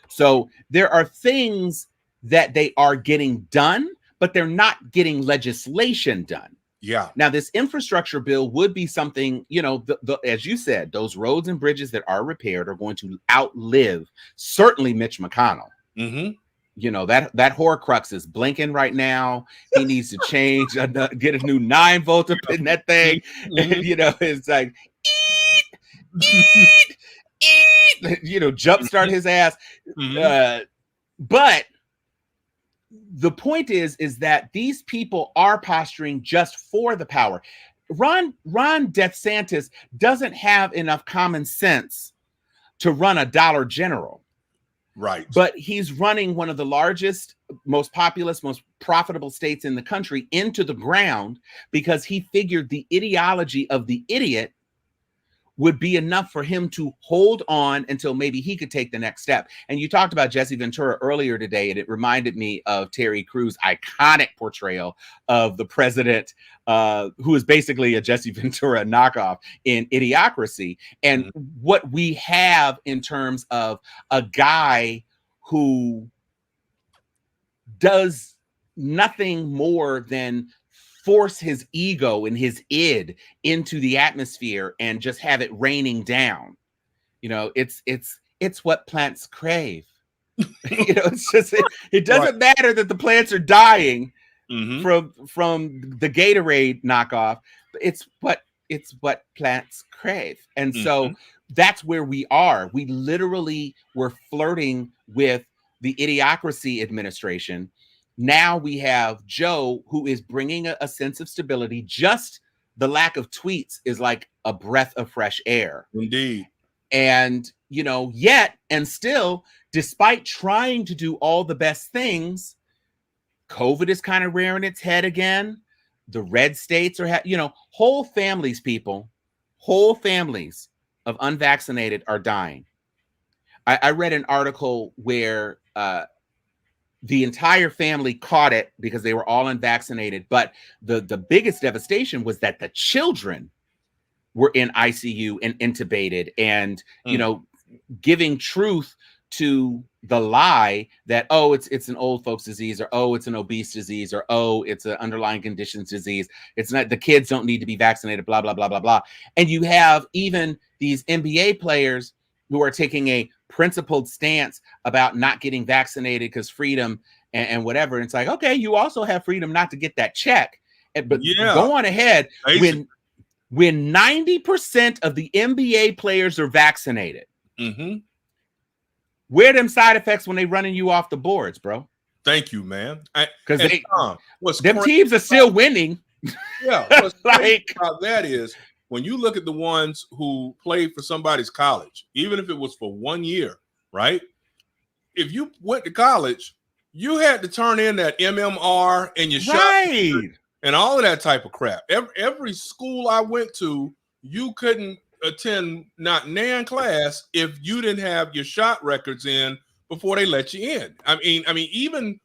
So there are things that they are getting done, but they're not getting legislation done. Yeah. Now, this infrastructure bill would be something, as you said, those roads and bridges that are repaired are going to outlive certainly Mitch McConnell. That Horcrux is blinking right now. He needs to change, get a new 9-volt up in that thing. It's like, jumpstart his ass. But the point is that these people are posturing just for the power. Ron DeSantis doesn't have enough common sense to run a Dollar General. Right. But he's running one of the largest, most populous, most profitable states in the country into the ground because he figured the ideology of the idiot would be enough for him to hold on until maybe he could take the next step. And you talked about Jesse Ventura earlier today, and it reminded me of Terry Crews' iconic portrayal of the president, who is basically a Jesse Ventura knockoff in Idiocracy. And what we have in terms of a guy who does nothing more than force his ego and his id into the atmosphere and just have it raining down. It's what plants crave. It's just it doesn't matter that the plants are dying from the Gatorade knockoff. It's what plants crave. And so that's where we are. We literally were flirting with the Idiocracy administration. Now we have Joe, who is bringing a sense of stability. Just the lack of tweets is like a breath of fresh air. Indeed. And, yet and still, despite trying to do all the best things, COVID is kind of rearing its head again. The red states are, whole families of unvaccinated are dying. I read an article where the entire family caught it because they were all unvaccinated. But the biggest devastation was that the children were in ICU and intubated and, giving truth to the lie that, oh, it's an old folks disease, or, oh, it's an obese disease, or, oh, it's an underlying conditions disease. It's not, the kids don't need to be vaccinated, blah, blah, blah, blah, blah. And you have even these NBA players who are taking a principled stance about not getting vaccinated because freedom and whatever. And it's like, okay, you also have freedom not to get that check. But go on ahead. When 90% of the NBA players are vaccinated, where are them side effects when they running you off the boards, bro? Thank you, man. Because them teams are still winning. Yeah. What's like about that is when you look at the ones who played for somebody's college, even if it was for 1 year, right? If you went to college, you had to turn in that MMR and your shot and all of that type of crap. Every school I went to, you couldn't attend not nan class if you didn't have your shot records in before they let you in. I mean, even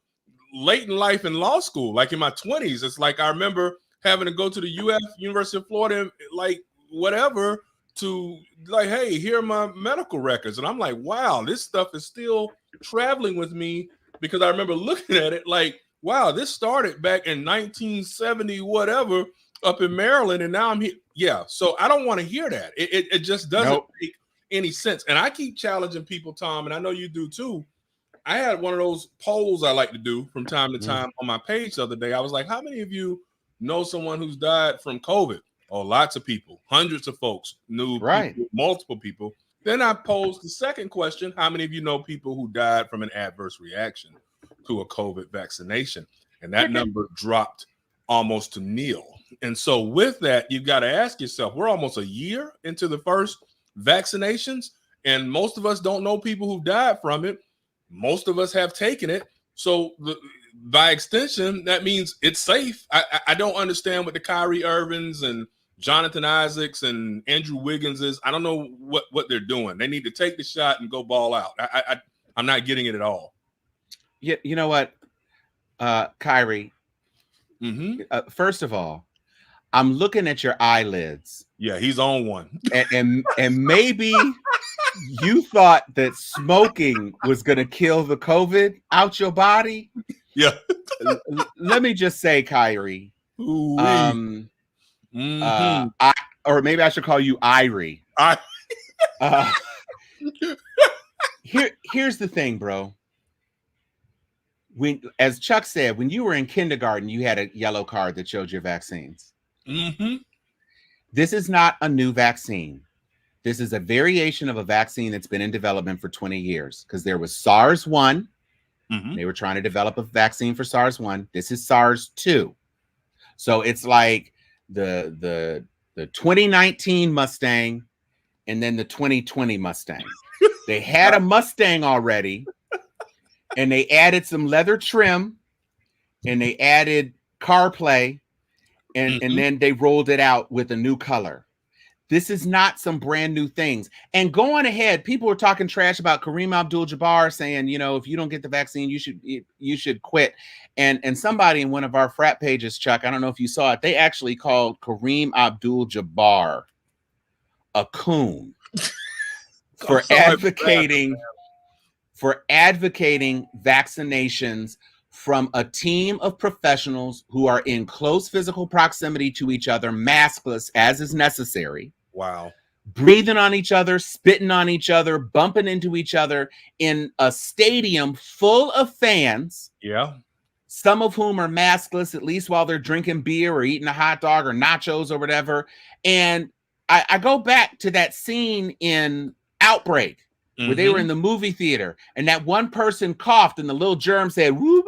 late in life in law school, like in my 20s, it's like I remember having to go to the University of Florida, like whatever, to like, hey, here are my medical records. And I'm like, wow, this stuff is still traveling with me, because I remember looking at it like, wow, this started back in 1970, whatever, up in Maryland, and now I'm here. Yeah, so I don't want to hear that. It just doesn't make any sense. And I keep challenging people, Tom, and I know you do too. I had one of those polls I like to do from time to time on my page the other day. I was like, how many of you know someone who's died from COVID? Oh, lots of people, hundreds of folks knew people, multiple people. Then I posed the second question: how many of you know people who died from an adverse reaction to a COVID vaccination? And that number dropped almost to nil. And so with that, you've got to ask yourself, we're almost a year into the first vaccinations, and most of us don't know people who died from it. Most of us have taken it. So by extension, that means it's safe. I don't understand what the Kyrie Irvings and Jonathan Isaacs and Andrew Wiggins is. I don't know what they're doing. They need to take the shot and go ball out. I'm not getting it at all. Yeah, you know what, Kyrie? First of all, I'm looking at your eyelids. Yeah, he's on one. And maybe you thought that smoking was going to kill the COVID out your body. Yeah. Let me just say, Kyrie. Or maybe I should call you Irie. Here's the thing, bro. As Chuck said, when you were in kindergarten, you had a yellow card that showed your vaccines. This is not a new vaccine. This is a variation of a vaccine that's been in development for 20 years, because there was SARS-1. They were trying to develop a vaccine for SARS-1. This is SARS-2. So it's like the 2019 Mustang and then the 2020 Mustang. They had a Mustang already, and they added some leather trim, and they added CarPlay, and then they rolled it out with a new color. This is not some brand new things. And going ahead, people were talking trash about Kareem Abdul-Jabbar, saying, if you don't get the vaccine, you should quit. And somebody in one of our frat pages, Chuck, I don't know if you saw it, they actually called Kareem Abdul-Jabbar a coon for advocating vaccinations from a team of professionals who are in close physical proximity to each other, maskless as is necessary. Wow. breathing on each other, spitting on each other, bumping into each other in a stadium full of fans. Yeah. Some of whom are maskless, at least while they're drinking beer or eating a hot dog or nachos or whatever. And I go back to that scene in Outbreak where they were in the movie theater and that one person coughed and the little germ said, and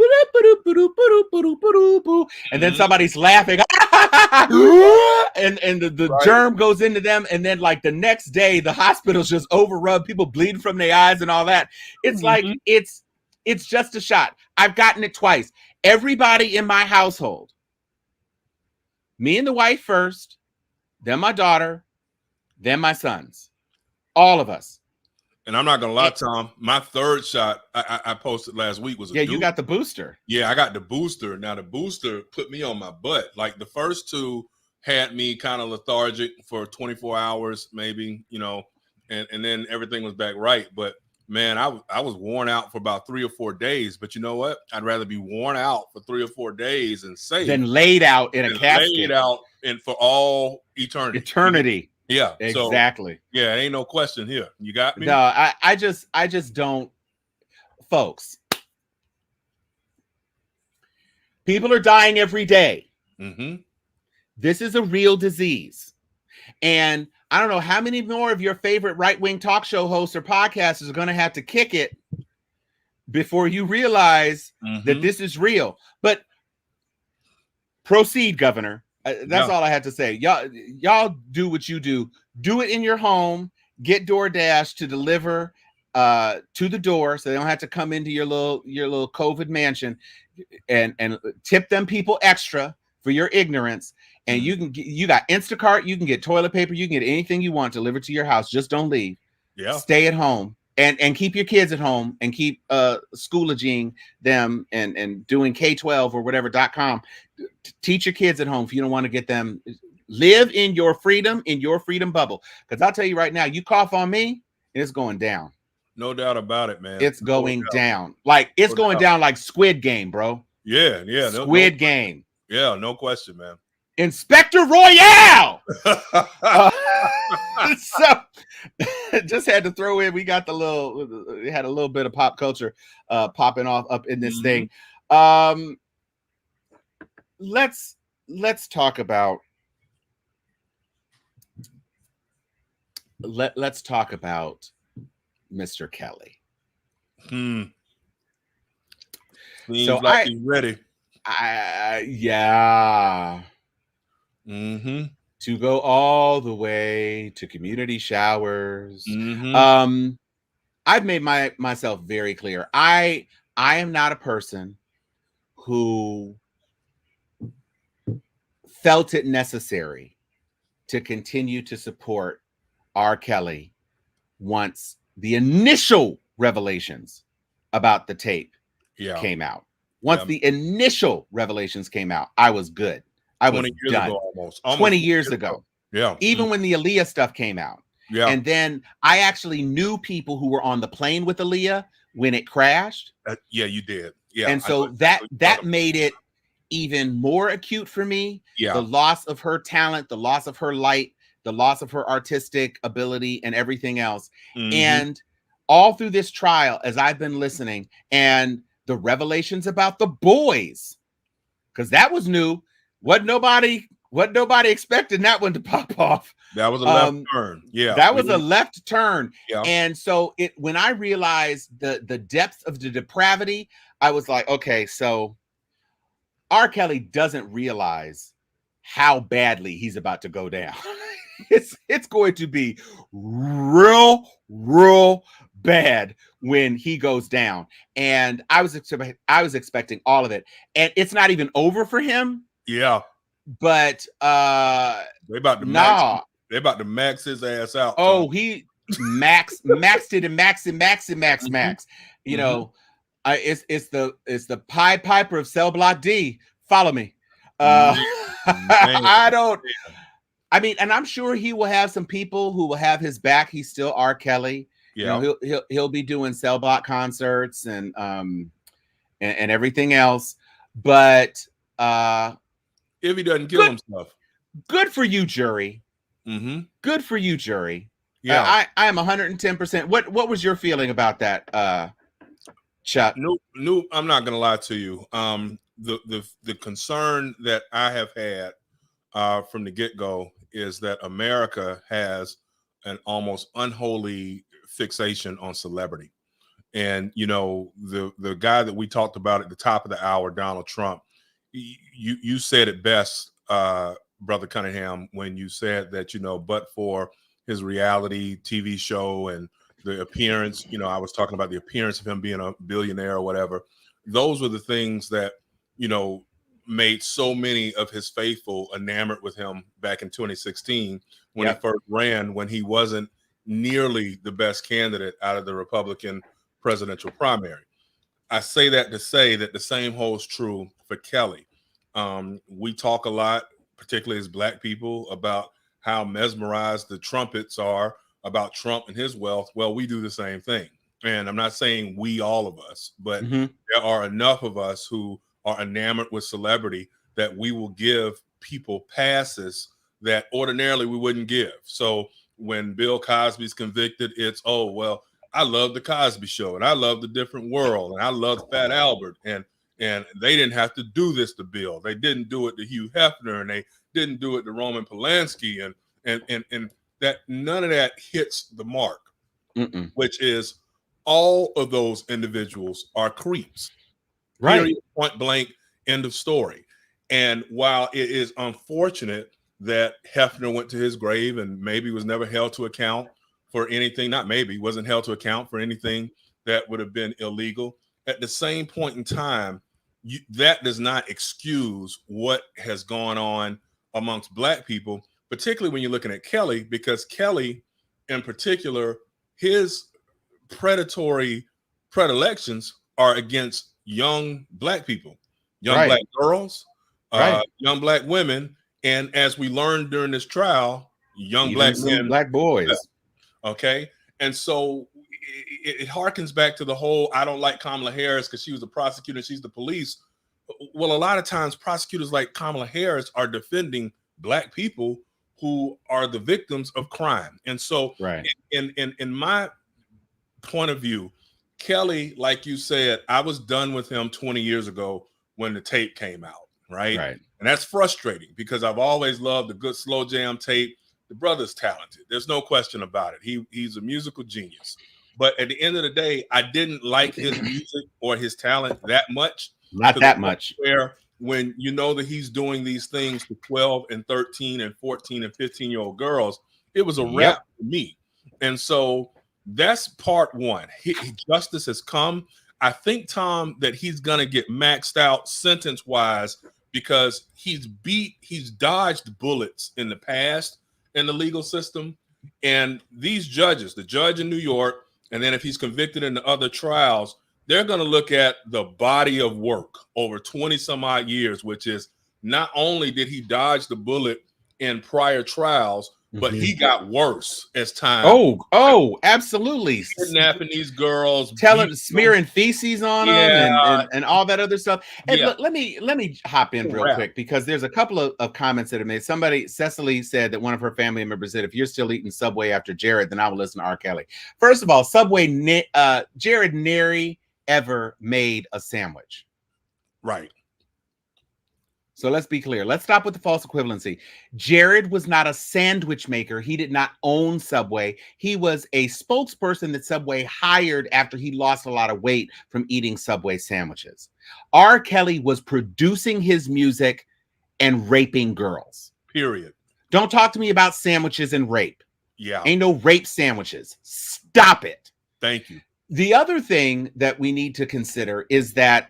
then somebody's laughing. and the germ goes into them. And then like the next day, the hospital's just overrun, people bleeding from their eyes and all that. It's like, it's just a shot. I've gotten it twice. Everybody in my household, me and the wife first, then my daughter, then my sons, all of us. And I'm not gonna lie, Tom, my third shot I posted last week was you got the booster. Yeah, I got the booster. Now the booster put me on my butt. Like the first two had me kind of lethargic for 24 hours, maybe, you know, and then everything was back right. But man, I was worn out for about 3 or 4 days. But you know what? I'd rather be worn out for 3 or 4 days and safe than laid out in a casket. Laid out and for all eternity. Eternity. Yeah, exactly. So, yeah, ain't no question here. You got me? No, I just don't, folks. People are dying every day. This is a real disease. And I don't know how many more of your favorite right-wing talk show hosts or podcasters are going to have to kick it before you realize that this is real. But proceed, Governor. That's all I had to say. Y'all do what you do. Do it in your home. Get DoorDash to deliver to the door, so they don't have to come into your little COVID mansion, and tip them people extra for your ignorance. And you got Instacart. You can get toilet paper. You can get anything you want delivered to your house. Just don't leave. Yeah. Stay at home and keep your kids at home and keep schoolaging them and doing K12 or whatever.com. Teach your kids at home if you don't want to get them. Live in your freedom bubble. Because I'll tell you right now, you cough on me, it's going down. No doubt about it, man. It's going down. Like it's going down like Squid Game, bro. Yeah. Squid Game. Yeah, no question, man. Inspector Royale. So just had to throw in. We got we had a little bit of pop culture popping off up in this thing. Let's talk about let's talk about Mr. Kelly. Seems so like he's ready. Yeah. To go all the way to community showers. I've made myself very clear. I am not a person who felt it necessary to continue to support R. Kelly once the initial revelations about the tape came out. Once the initial revelations came out, I was good. I was 20 years done. Ago, almost 20 years ago. Yeah. Even when the Aaliyah stuff came out. Yeah. And then I actually knew people who were on the plane with Aaliyah when it crashed. Yeah, you did. Yeah. And so that made it even more acute for me. Yeah. The loss of her talent, the loss of her light, the loss of her artistic ability and everything else. And all through this trial, as I've been listening, and the revelations about the boys, because that was new. What nobody expected that one to pop off. That was a left turn. Yeah. That was a left turn. Yeah. And so when I realized the depth of the depravity, I was like, okay, so R. Kelly doesn't realize how badly he's about to go down. It's going to be real bad when he goes down. And I was expecting all of it. And it's not even over for him. Yeah. But they about to max his ass out. Oh, he maxed it and max. You know, it's the Pied Piper of Cell Block D. Follow me. I mean, and I'm sure he will have some people who will have his back. He's still R. Kelly. Yeah. You know, he'll be doing Cell Block concerts and everything else. But if he doesn't kill himself. Good for you, jury. Mm-hmm. Good for you, jury. Yeah. I am 110%. What was your feeling about that, Chuck? No, I'm not gonna lie to you. The concern that I have had from the get-go is that America has an almost unholy fixation on celebrity. And the guy that we talked about at the top of the hour, Donald Trump, you said it best, Brother Cunningham, when you said that, but for his reality TV show and the appearance, I was talking about the appearance of him being a billionaire or whatever. Those were the things that, made so many of his faithful enamored with him back in 2016 when he first ran, when he wasn't nearly the best candidate out of the Republican presidential primary. I say that to say that the same holds true for Kelly. We talk a lot, particularly as Black people, about how mesmerized the trumpets are about Trump and his wealth. Well, we do the same thing. And I'm not saying we, all of us, but there are enough of us who are enamored with celebrity that we will give people passes that ordinarily we wouldn't give. So when Bill Cosby's convicted, it's, oh, well, I love the Cosby Show, and I love the Different World, and I love Fat Albert, and they didn't have to do this to Bill. They didn't do it to Hugh Hefner, and they didn't do it to Roman Polanski, and that none of that hits the mark, which is all of those individuals are creeps. Right. Period, point blank, end of story. And while it is unfortunate that Hefner went to his grave and maybe was never held to account for anything, not maybe, wasn't held to account for anything that would have been illegal, at the same point in time, that does not excuse what has gone on amongst Black people, particularly when you're looking at Kelly, because Kelly, in particular, his predatory predilections are against young Black people, young Black girls, young Black women, and as we learned during this trial, young even Black some men, Black boys. Okay, and so it harkens back to the whole I don't like Kamala Harris because she was a prosecutor and she's the police. Well, a lot of times prosecutors like Kamala Harris are defending Black people who are the victims of crime. And so in my point of view, Kelly, like you said, I was done with him 20 years ago when the tape came out, right? And that's frustrating because I've always loved the good slow jam tape. The brother's talented. There's no question about it. He's a musical genius. But at the end of the day, I didn't like his music or his talent that much. Not that much. Where when you know that he's doing these things to 12 and 13 and 14 and 15-year-old girls, it was a wrap for me. And so that's part one. Justice has come. I think, Tom, that he's going to get maxed out sentence-wise because he's dodged bullets in the past in the legal system. And these judges, the judge in New York, and then if he's convicted in the other trials, they're going to look at the body of work over 20 some odd years, which is not only did he dodge the bullet in prior trials, but he got worse as time. Oh, absolutely. Kidnapping these girls, smearing feces on them and all that other stuff. And look, let me hop in real quick because there's a couple of comments that have made. Cecily said that one of her family members said, if you're still eating Subway after Jared, then I will listen to R. Kelly. First of all, Jared nary ever made a sandwich. Right. So let's be clear. Let's stop with the false equivalency. Jared was not a sandwich maker. He did not own Subway. He was a spokesperson that Subway hired after he lost a lot of weight from eating Subway sandwiches. R. Kelly was producing his music and raping girls. Period. Don't talk to me about sandwiches and rape. Yeah. Ain't no rape sandwiches. Stop it. Thank you. The other thing that we need to consider is that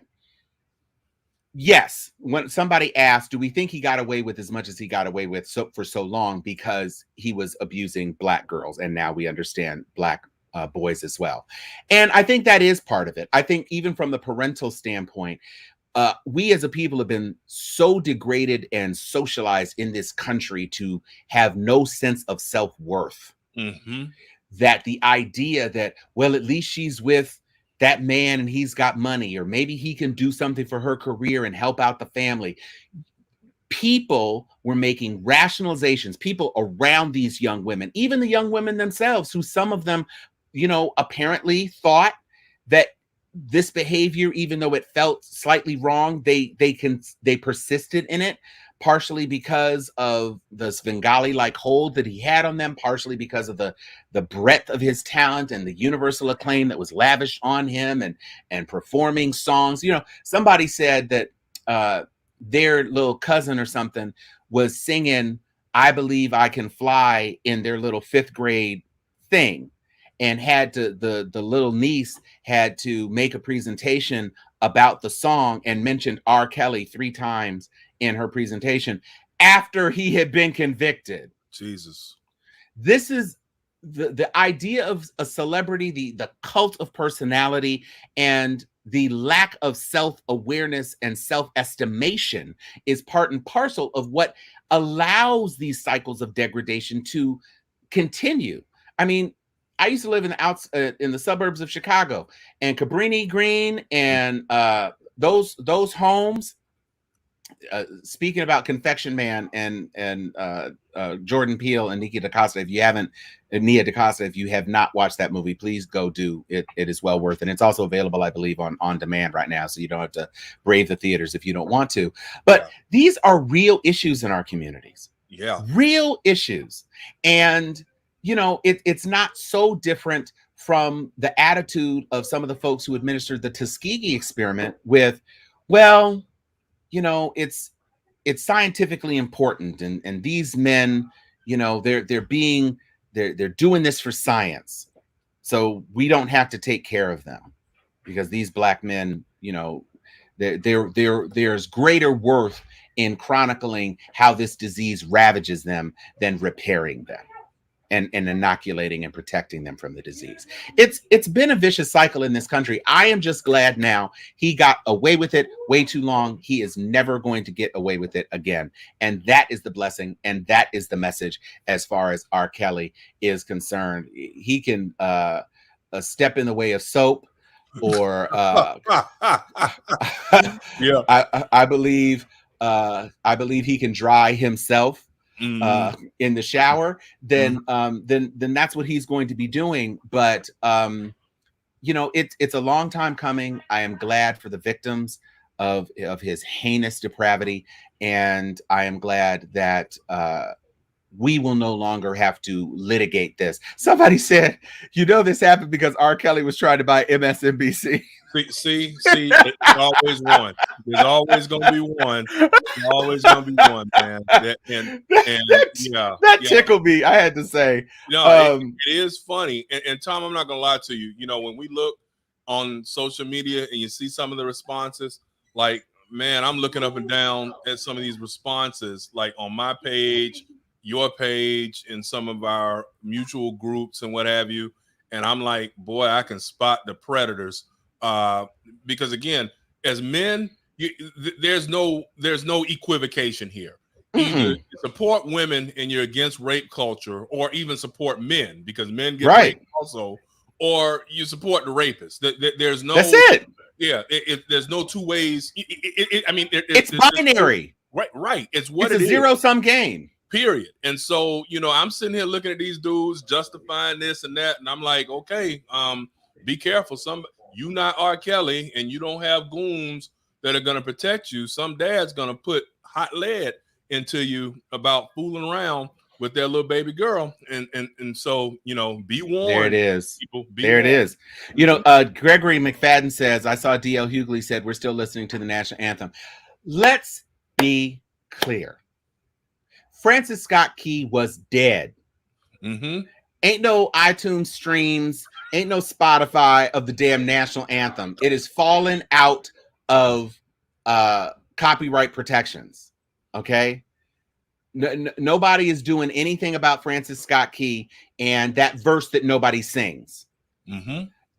yes, when somebody asked, do we think he got away with as much as he got away with for so long because he was abusing Black girls? And now we understand Black boys as well. And I think that is part of it. I think even from the parental standpoint, we as a people have been so degraded and socialized in this country to have no sense of self-worth. That the idea that, well, at least she's with that man and he's got money, or maybe he can do something for her career and help out the family. people were making rationalizations, people around these young women, even the young women themselves, who some of them, apparently thought that this behavior, even though it felt slightly wrong, they persisted in it, partially because of the Svengali like hold that he had on them, partially because of the breadth of his talent and the universal acclaim that was lavished on him, and performing songs. Somebody said that their little cousin or something was singing "I Believe I Can Fly" in their little 5th grade thing, and had to the little niece had to make a presentation about the song and mentioned R. Kelly 3 times in her presentation after he had been convicted. Jesus. This is the idea of a celebrity, the cult of personality, and the lack of self-awareness and self-estimation is part and parcel of what allows these cycles of degradation to continue. I mean, I used to live in the suburbs of Chicago, and Cabrini Green and those homes. Speaking about Confection Man and Jordan Peele and Nia DaCosta, if you have not watched that movie, please go do it. It is well worth it. And it's also available, I believe, on demand right now, so you don't have to brave the theaters if you don't want to. But these are real issues in our communities. Yeah, real issues, and it's not so different from the attitude of some of the folks who administered the Tuskegee experiment with, well, it's scientifically important, and these men, they're doing this for science, so we don't have to take care of them because these black men, there's greater worth in chronicling how this disease ravages them than repairing them and inoculating and protecting them from the disease. It's been a vicious cycle in this country. I am just glad now he got away with it way too long. He is never going to get away with it again. And that is the blessing. And that is the message as far as R. Kelly is concerned. He can step in the way of soap, or yeah. I believe he can dry himself in the shower, then that's what he's going to be doing. But it's a long time coming. I am glad for the victims of his heinous depravity, and I am glad that we will no longer have to litigate this. Somebody said, this happened because R. Kelly was trying to buy MSNBC. See, there's always one. There's always going to be one. There's always going to be one, man. That tickled me, I had to say. No, it is funny. And Tom, I'm not going to lie to you. When we look on social media and you see some of the responses, like, man, I'm looking up and down at some of these responses, like on my page, your page, and some of our mutual groups and what have you. And I'm like, boy, I can spot the predators. Because again, as men, there's no equivocation here. Either you support women and you're against rape culture, or even support men because men get raped also, or you support the rapist. There's no. That's it. Yeah, there's no two ways. It's binary. Right. It's a zero-sum game. Period. And so, I'm sitting here looking at these dudes justifying this and that, and I'm like, okay, be careful. You not R. Kelly, and you don't have goons that are going to protect you. Some dad's going to put hot lead into you about fooling around with their little baby girl. And so, be warned. There it is. People, there warned. It is. Gregory McFadden says, I saw D.L. Hughley said, we're still listening to the national anthem. Let's be clear. Francis Scott Key was dead. Ain't no iTunes streams, ain't no Spotify of the damn national anthem. It is fallen out of copyright protections. Okay? Nobody is doing anything about Francis Scott Key and that verse that nobody sings.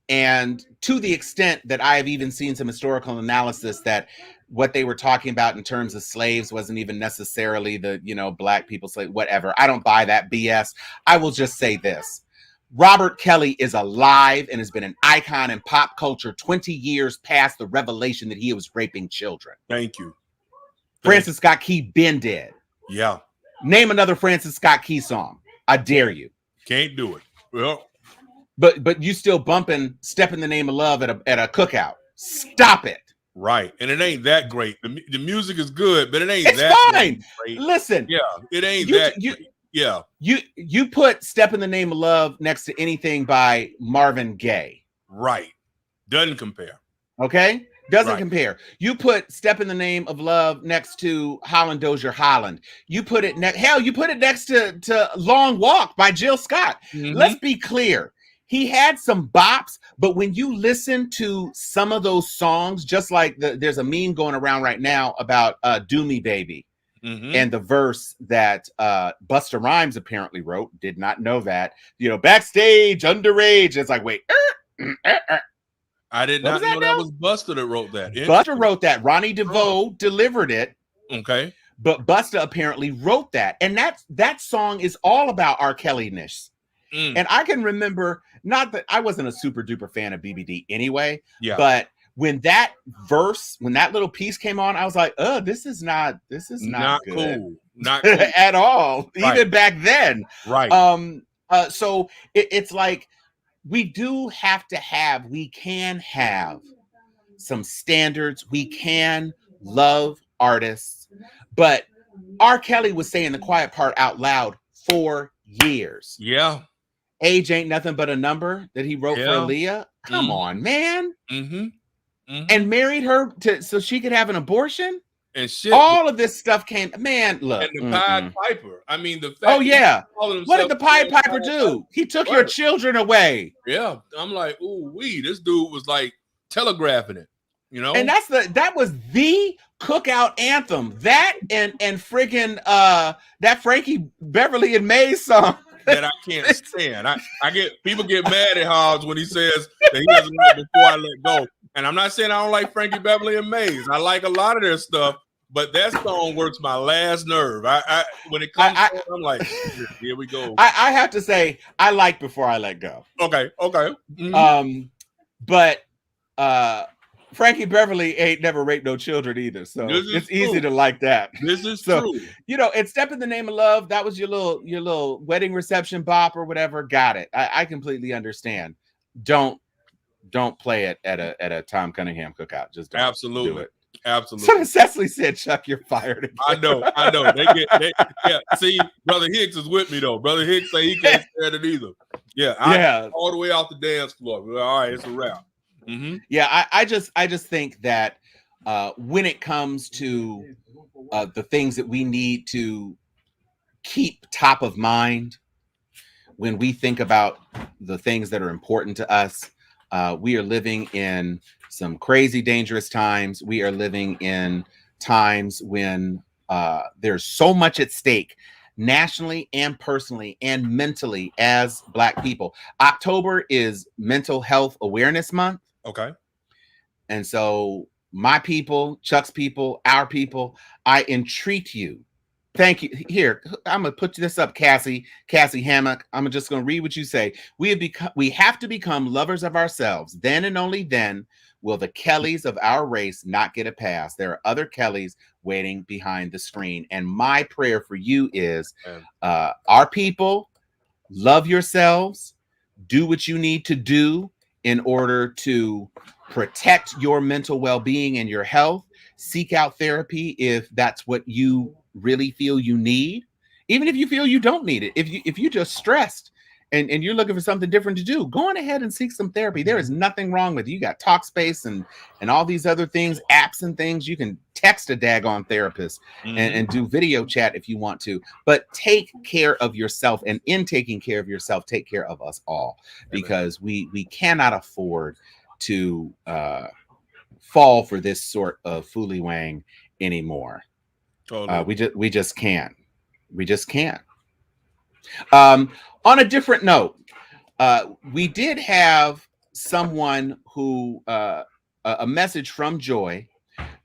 And to the extent that I have even seen some historical analysis that what they were talking about in terms of slaves wasn't even necessarily the, black people slave, whatever. I don't buy that BS. I will just say this. Robert Kelly is alive and has been an icon in pop culture 20 years past the revelation that he was raping children. Thank you. Francis Scott Key been dead. Yeah. Name another Francis Scott Key song. I dare you. Can't do it. Well, but you still bumping "Step in the Name of Love" at a cookout. Stop it. Right, and it ain't that great. The music is good, but it ain't it's that fine. Great. Listen, yeah, it ain't that. Great. Yeah, you put "Step in the Name of Love" next to anything by Marvin Gaye. Right, doesn't compare. Okay. Doesn't compare. You put "Step in the Name of Love" next to Holland Dozier Holland. You put it you put it next to "Long Walk" by Jill Scott. Let's be clear. He had some bops, but when you listen to some of those songs, just like there's a meme going around right now about "Do Me Baby" and the verse that Busta Rhymes apparently wrote. Did not know that. Backstage, underage. It's like, wait. I did not know that was Busta that wrote that. Busta wrote that. Ronnie DeVoe delivered it. Okay. But Busta apparently wrote that. And that song is all about R. Kelly-ness. And I can remember, not that I wasn't a super duper fan of BBD anyway, but when that little piece came on, I was like, oh, this is not good. Cool. Not cool. At all. Even back then. Right. So it's like, we can have some standards. We can love artists, but R. Kelly was saying the quiet part out loud for years. Yeah. Age ain't nothing but a number that he wrote for Aaliyah. Come on, man. And married her so she could have an abortion. And shit. All of this stuff came. Man, look. And the Pied Piper. I mean, the fact. Oh yeah. What did the Pied Piper do? He took your children away. Yeah. I'm like, ooh, this dude was like telegraphing it. And that was the cookout anthem. That and friggin' that Frankie Beverly and Mays song. That I can't stand. People get mad at Hobbs when he says that he doesn't like Before I Let Go. And I'm not saying I don't like Frankie Beverly and Mays. I like a lot of their stuff, but that song works my last nerve. I when it comes to it, I'm like, here we go. I have to say, I like Before I Let Go. Okay. But Frankie Beverly ain't never raped no children either, so it's easy to like that. This is true. And "Step in the Name of Love," that was your little wedding reception bop or whatever. Got it. I completely understand. Don't play it at a Tom Cunningham cookout. Just don't do it. Absolutely. So Cecily said, "Chuck, you're fired again." I know. See, Brother Hicks is with me though. Brother Hicks say he can't stand it either. Yeah. All the way off the dance floor. All right, it's a wrap. Yeah, I just think that when it comes to the things that we need to keep top of mind when we think about the things that are important to us, we are living in some crazy, dangerous times. We are living in times when there's so much at stake nationally and personally and mentally as Black people. October is Mental Health Awareness Month. Okay. And so my people, Chuck's people, our people, I entreat you. Thank you. Here, I'm going to put this up, Cassie Hammock. I'm just going to read what you say. We have to become lovers of ourselves. Then and only then will the Kellys of our race not get a pass. There are other Kellys waiting behind the screen. And my prayer for you is our people, love yourselves, do what you need to do in order to protect your mental well-being and your health. Seek out therapy if that's what you really feel you need. Even if you feel you don't need it. If you just stressed and you're looking for something different to do, go on ahead and seek some therapy. There is nothing wrong with it. You got Talkspace and all these other things, apps and things. You can text a daggone therapist and do video chat if you want to. But take care of yourself, and in taking care of yourself, take care of us all, because we cannot afford to fall for this sort of foolywang anymore. Totally. We just can't. We just can't. On a different note, we did have someone who a message from Joy.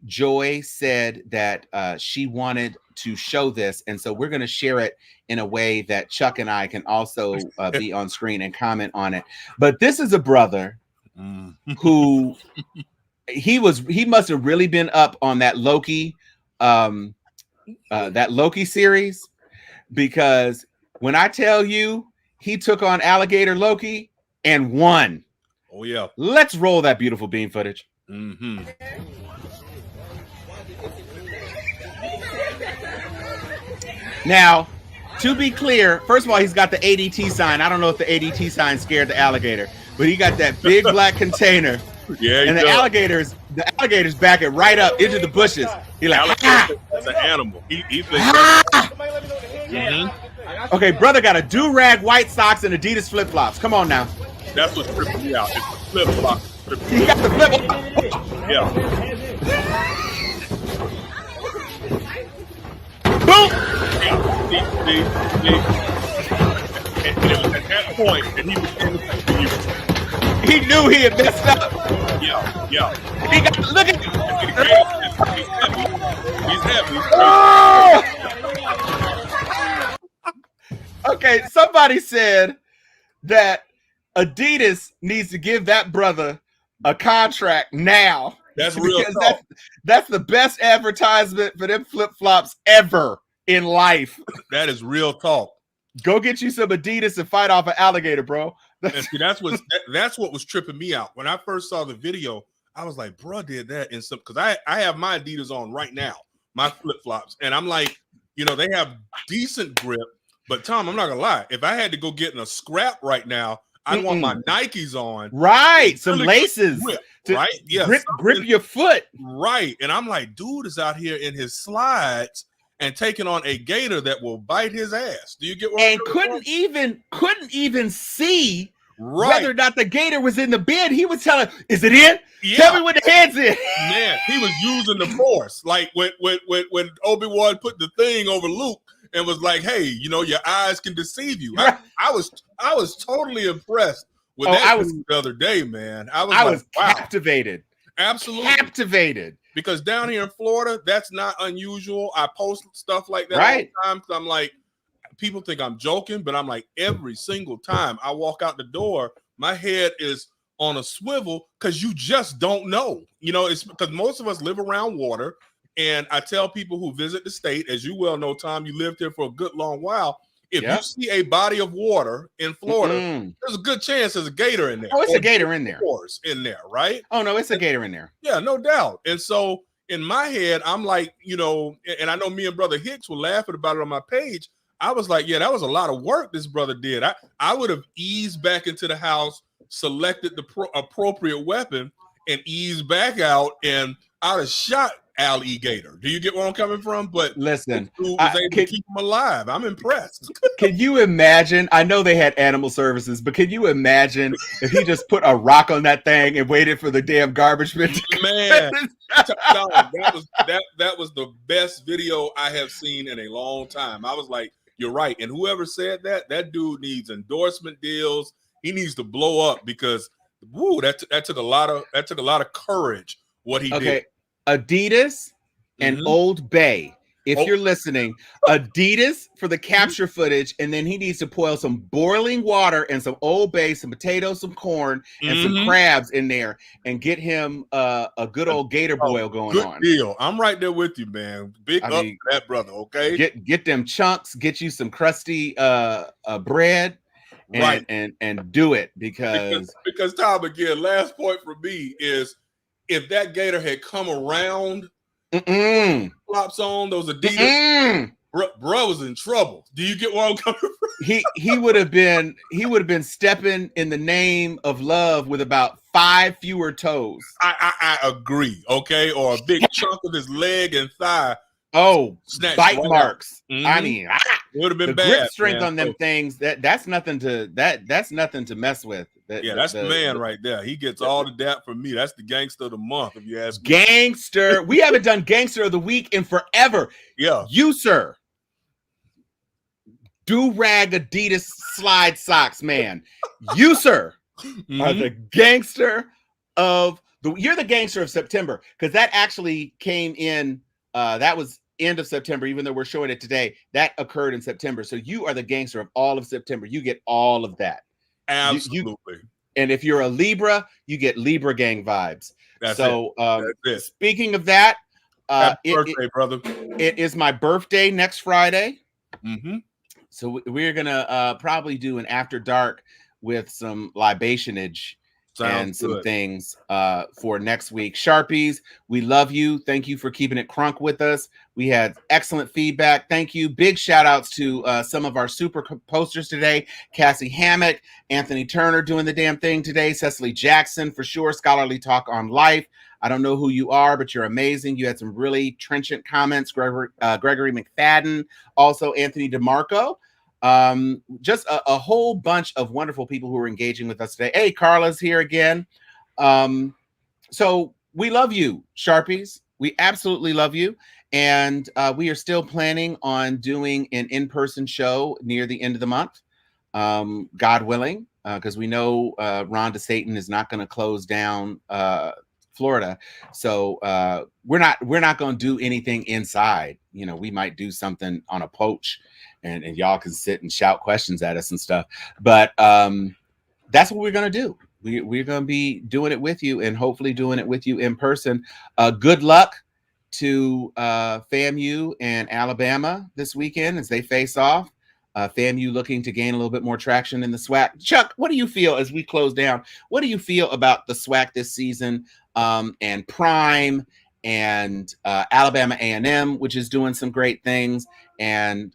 Joy said that she wanted to show this, and so we're going to share it in a way that Chuck and I can also be on screen and comment on it. But this is a brother who he must have really been up on that Loki that Loki series, because when I tell you he took on Alligator Loki and won. Oh yeah. Let's roll that beautiful beam footage. Mm-hmm. Now, to be clear, first of all, he's got the ADT sign. I don't know if the ADT sign scared the alligator, but he got that big black container. Yeah, and the alligators back it right up into the bushes. He like, that's an animal. He Okay, brother got a do-rag, white socks, and Adidas flip-flops. Come on now. That's what's tripping me out. It's the flip-flop. He got the flip. Yeah. Boom. At that point, and he was in the he knew he had messed up. Yeah. He got look at He's heavy. Oh! Okay, somebody said that Adidas needs to give that brother a contract now. That's real talk. That's the best advertisement for them flip-flops ever in life. That is real talk. Go get you some Adidas and fight off an alligator, bro. See, that's what was tripping me out. When I first saw the video, I was like, bro did that in some, because I have my Adidas on right now, my flip-flops. And I'm like, they have decent grip. But Tom, I'm not gonna lie, if I had to go get in a scrap right now, I'd want my Nikes on. Right. Some laces. Grip, right? Yeah. Grip your foot. Right. And I'm like, dude is out here in his slides and taking on a gator that will bite his ass. Do you get what and couldn't even see whether or not the gator was in the bed. He was telling, is it in? Yeah. Tell me when the head's in. Man, he was using the force. Like when Obi-Wan put the thing over Luke and was like, hey, your eyes can deceive you. Right. I was totally impressed with the other day, man. I was captivated. Absolutely captivated. Because down here in Florida, that's not unusual. I post stuff like that all the time because I'm like, people think I'm joking, but I'm like, every single time I walk out the door, my head is on a swivel because you just don't know. It's because most of us live around water. And I tell people who visit the state, as you well know, Tom, you lived here for a good long while. If you see a body of water in Florida, there's a good chance there's a gator in there. Oh, it's a gator in there. In there, right? Oh, no, it's a gator in there. Yeah, no doubt. And so in my head, I'm like, and I know me and Brother Hicks were laughing about it on my page. I was like, yeah, that was a lot of work this brother did. I would have eased back into the house, selected the appropriate weapon, and eased back out, and I'd have shot alligator. Do you get where I'm coming from? But listen, who was able to keep him alive? I'm impressed. Can you imagine? I know they had animal services, but can you imagine if he just put a rock on that thing and waited for the damn garbage bin? Man, that was the best video I have seen in a long time. I was like, you're right. And whoever said that dude needs endorsement deals. He needs to blow up because that took a lot of courage. What he did. Adidas and Old Bay. If you're listening, Adidas for the capture footage, and then he needs to boil some boiling water and some Old Bay, some potatoes, some corn, and some crabs in there, and get him a good old gator boil going on. Good deal. I'm right there with you, man. Big up to that brother. Okay, get them chunks. Get you some crusty bread. And do it because Tom, again, last point for me is, if that gator had come around, flops on those Adidas, bro was in trouble. Do you get where I'm coming from? He would have been stepping in the name of love with about 5 fewer toes. I agree. Okay, or a big chunk of his leg and thigh. Oh, bite marks. I mean, it would have been the bad. Grip strength on them things. That's nothing to mess with. That's the man right there. He gets all the dap from me. That's the gangster of the month, if you ask me. Gangster. We haven't done gangster of the week in forever. Yeah. You, sir. Do-rag Adidas slide socks, man. You, sir, are the gangster of you're the gangster of September, because that actually came in. That was end of September, even though we're showing it today. That occurred in September. So you are the gangster of all of September. You get all of that. Absolutely. And if you're a Libra, you get Libra gang vibes. That's so it. Speaking of that, Happy birthday, brother. It is my birthday next Friday. Mm-hmm. So we're gonna probably do an after dark with some libationage and some things for next week. Sharpies, we love you. Thank you for keeping it crunk with us. We had excellent feedback. Thank you. Big shout outs to some of our super posters today. Cassie Hammock, Anthony Turner doing the damn thing today. Cecily Jackson for sure. Scholarly Talk on Life. I don't know who you are, but you're amazing. You had some really trenchant comments. Gregory McFadden, also Anthony DeMarco. Just a whole bunch of wonderful people who are engaging with us today. Hey, Carla's here again. So we love you, Sharpies. We absolutely love you. And we are still planning on doing an in-person show near the end of the month, God willing, because we know Ron DeSatan is not going to close down Florida. So we're not going to do anything inside. You know, we might do something on a porch and y'all can sit and shout questions at us and stuff. But that's what we're going to do. We're going to be doing it with you and hopefully doing it with you in person. Good luck to FAMU and Alabama this weekend as they face off. FAMU looking to gain a little bit more traction in the SWAC. Chuck, what do you feel as we close down? What do you feel about the SWAC this season and Prime and Alabama A&M, which is doing some great things, and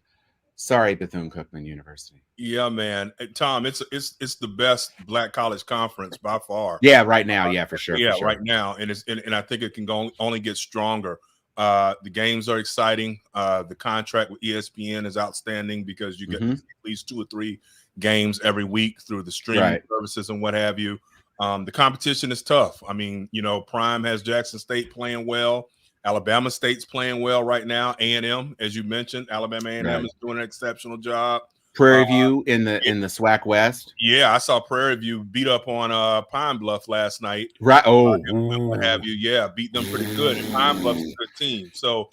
sorry, Bethune-Cookman University. Yeah, man. Tom, it's the best Black college conference by far. Yeah, right now. Yeah, for sure. Yeah, for sure. Right now, and I think it can only get stronger. The games are exciting. The contract with ESPN is outstanding because you get at least 2 or 3 games every week through the streaming services and what have you. The competition is tough. I mean, you know, Prime has Jackson State playing well. Alabama State's playing well right now. A&M, as you mentioned, Alabama A&M is doing an exceptional job. Prairie View in the SWAC West. Yeah, I saw Prairie View beat up on Pine Bluff last night. Right. Oh, what have you? Yeah, beat them pretty good. And Pine Bluff's a good team. So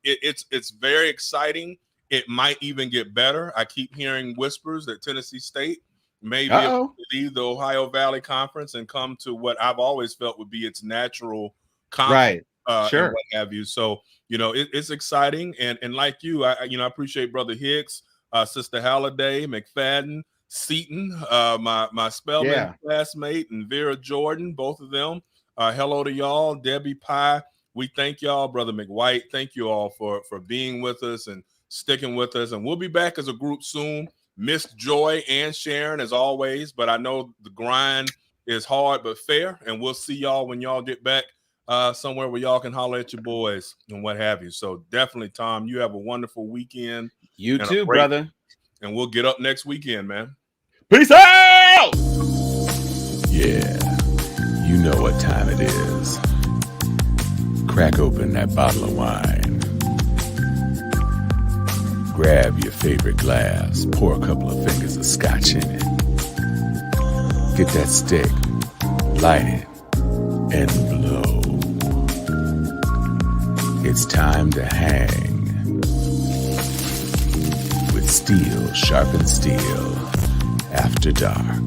it's very exciting. It might even get better. I keep hearing whispers that Tennessee State may be able to leave the Ohio Valley Conference and come to what I've always felt would be its natural conference. Sure. And what have you. So, you know, it's exciting. And like you, I appreciate Brother Hicks, Sister Halliday, McFadden, Seaton, my Spelman classmate, and Vera Jordan, both of them. Hello to y'all, Debbie Pye. We thank y'all, Brother McWhite. Thank you all for being with us and sticking with us. And we'll be back as a group soon. Miss Joy and Sharon as always, but I know the grind is hard but fair. And we'll see y'all when y'all get back somewhere where y'all can holler at your boys and what have you. So definitely, Tom, you have a wonderful weekend. You too, brother. And we'll get up next weekend, man. Peace out! Yeah, you know what time it is. Crack open that bottle of wine. Grab your favorite glass, pour a couple of fingers of scotch in it. Get that stick, light it, and blow. It's time to hang with Steel Sharpens Steel after dark.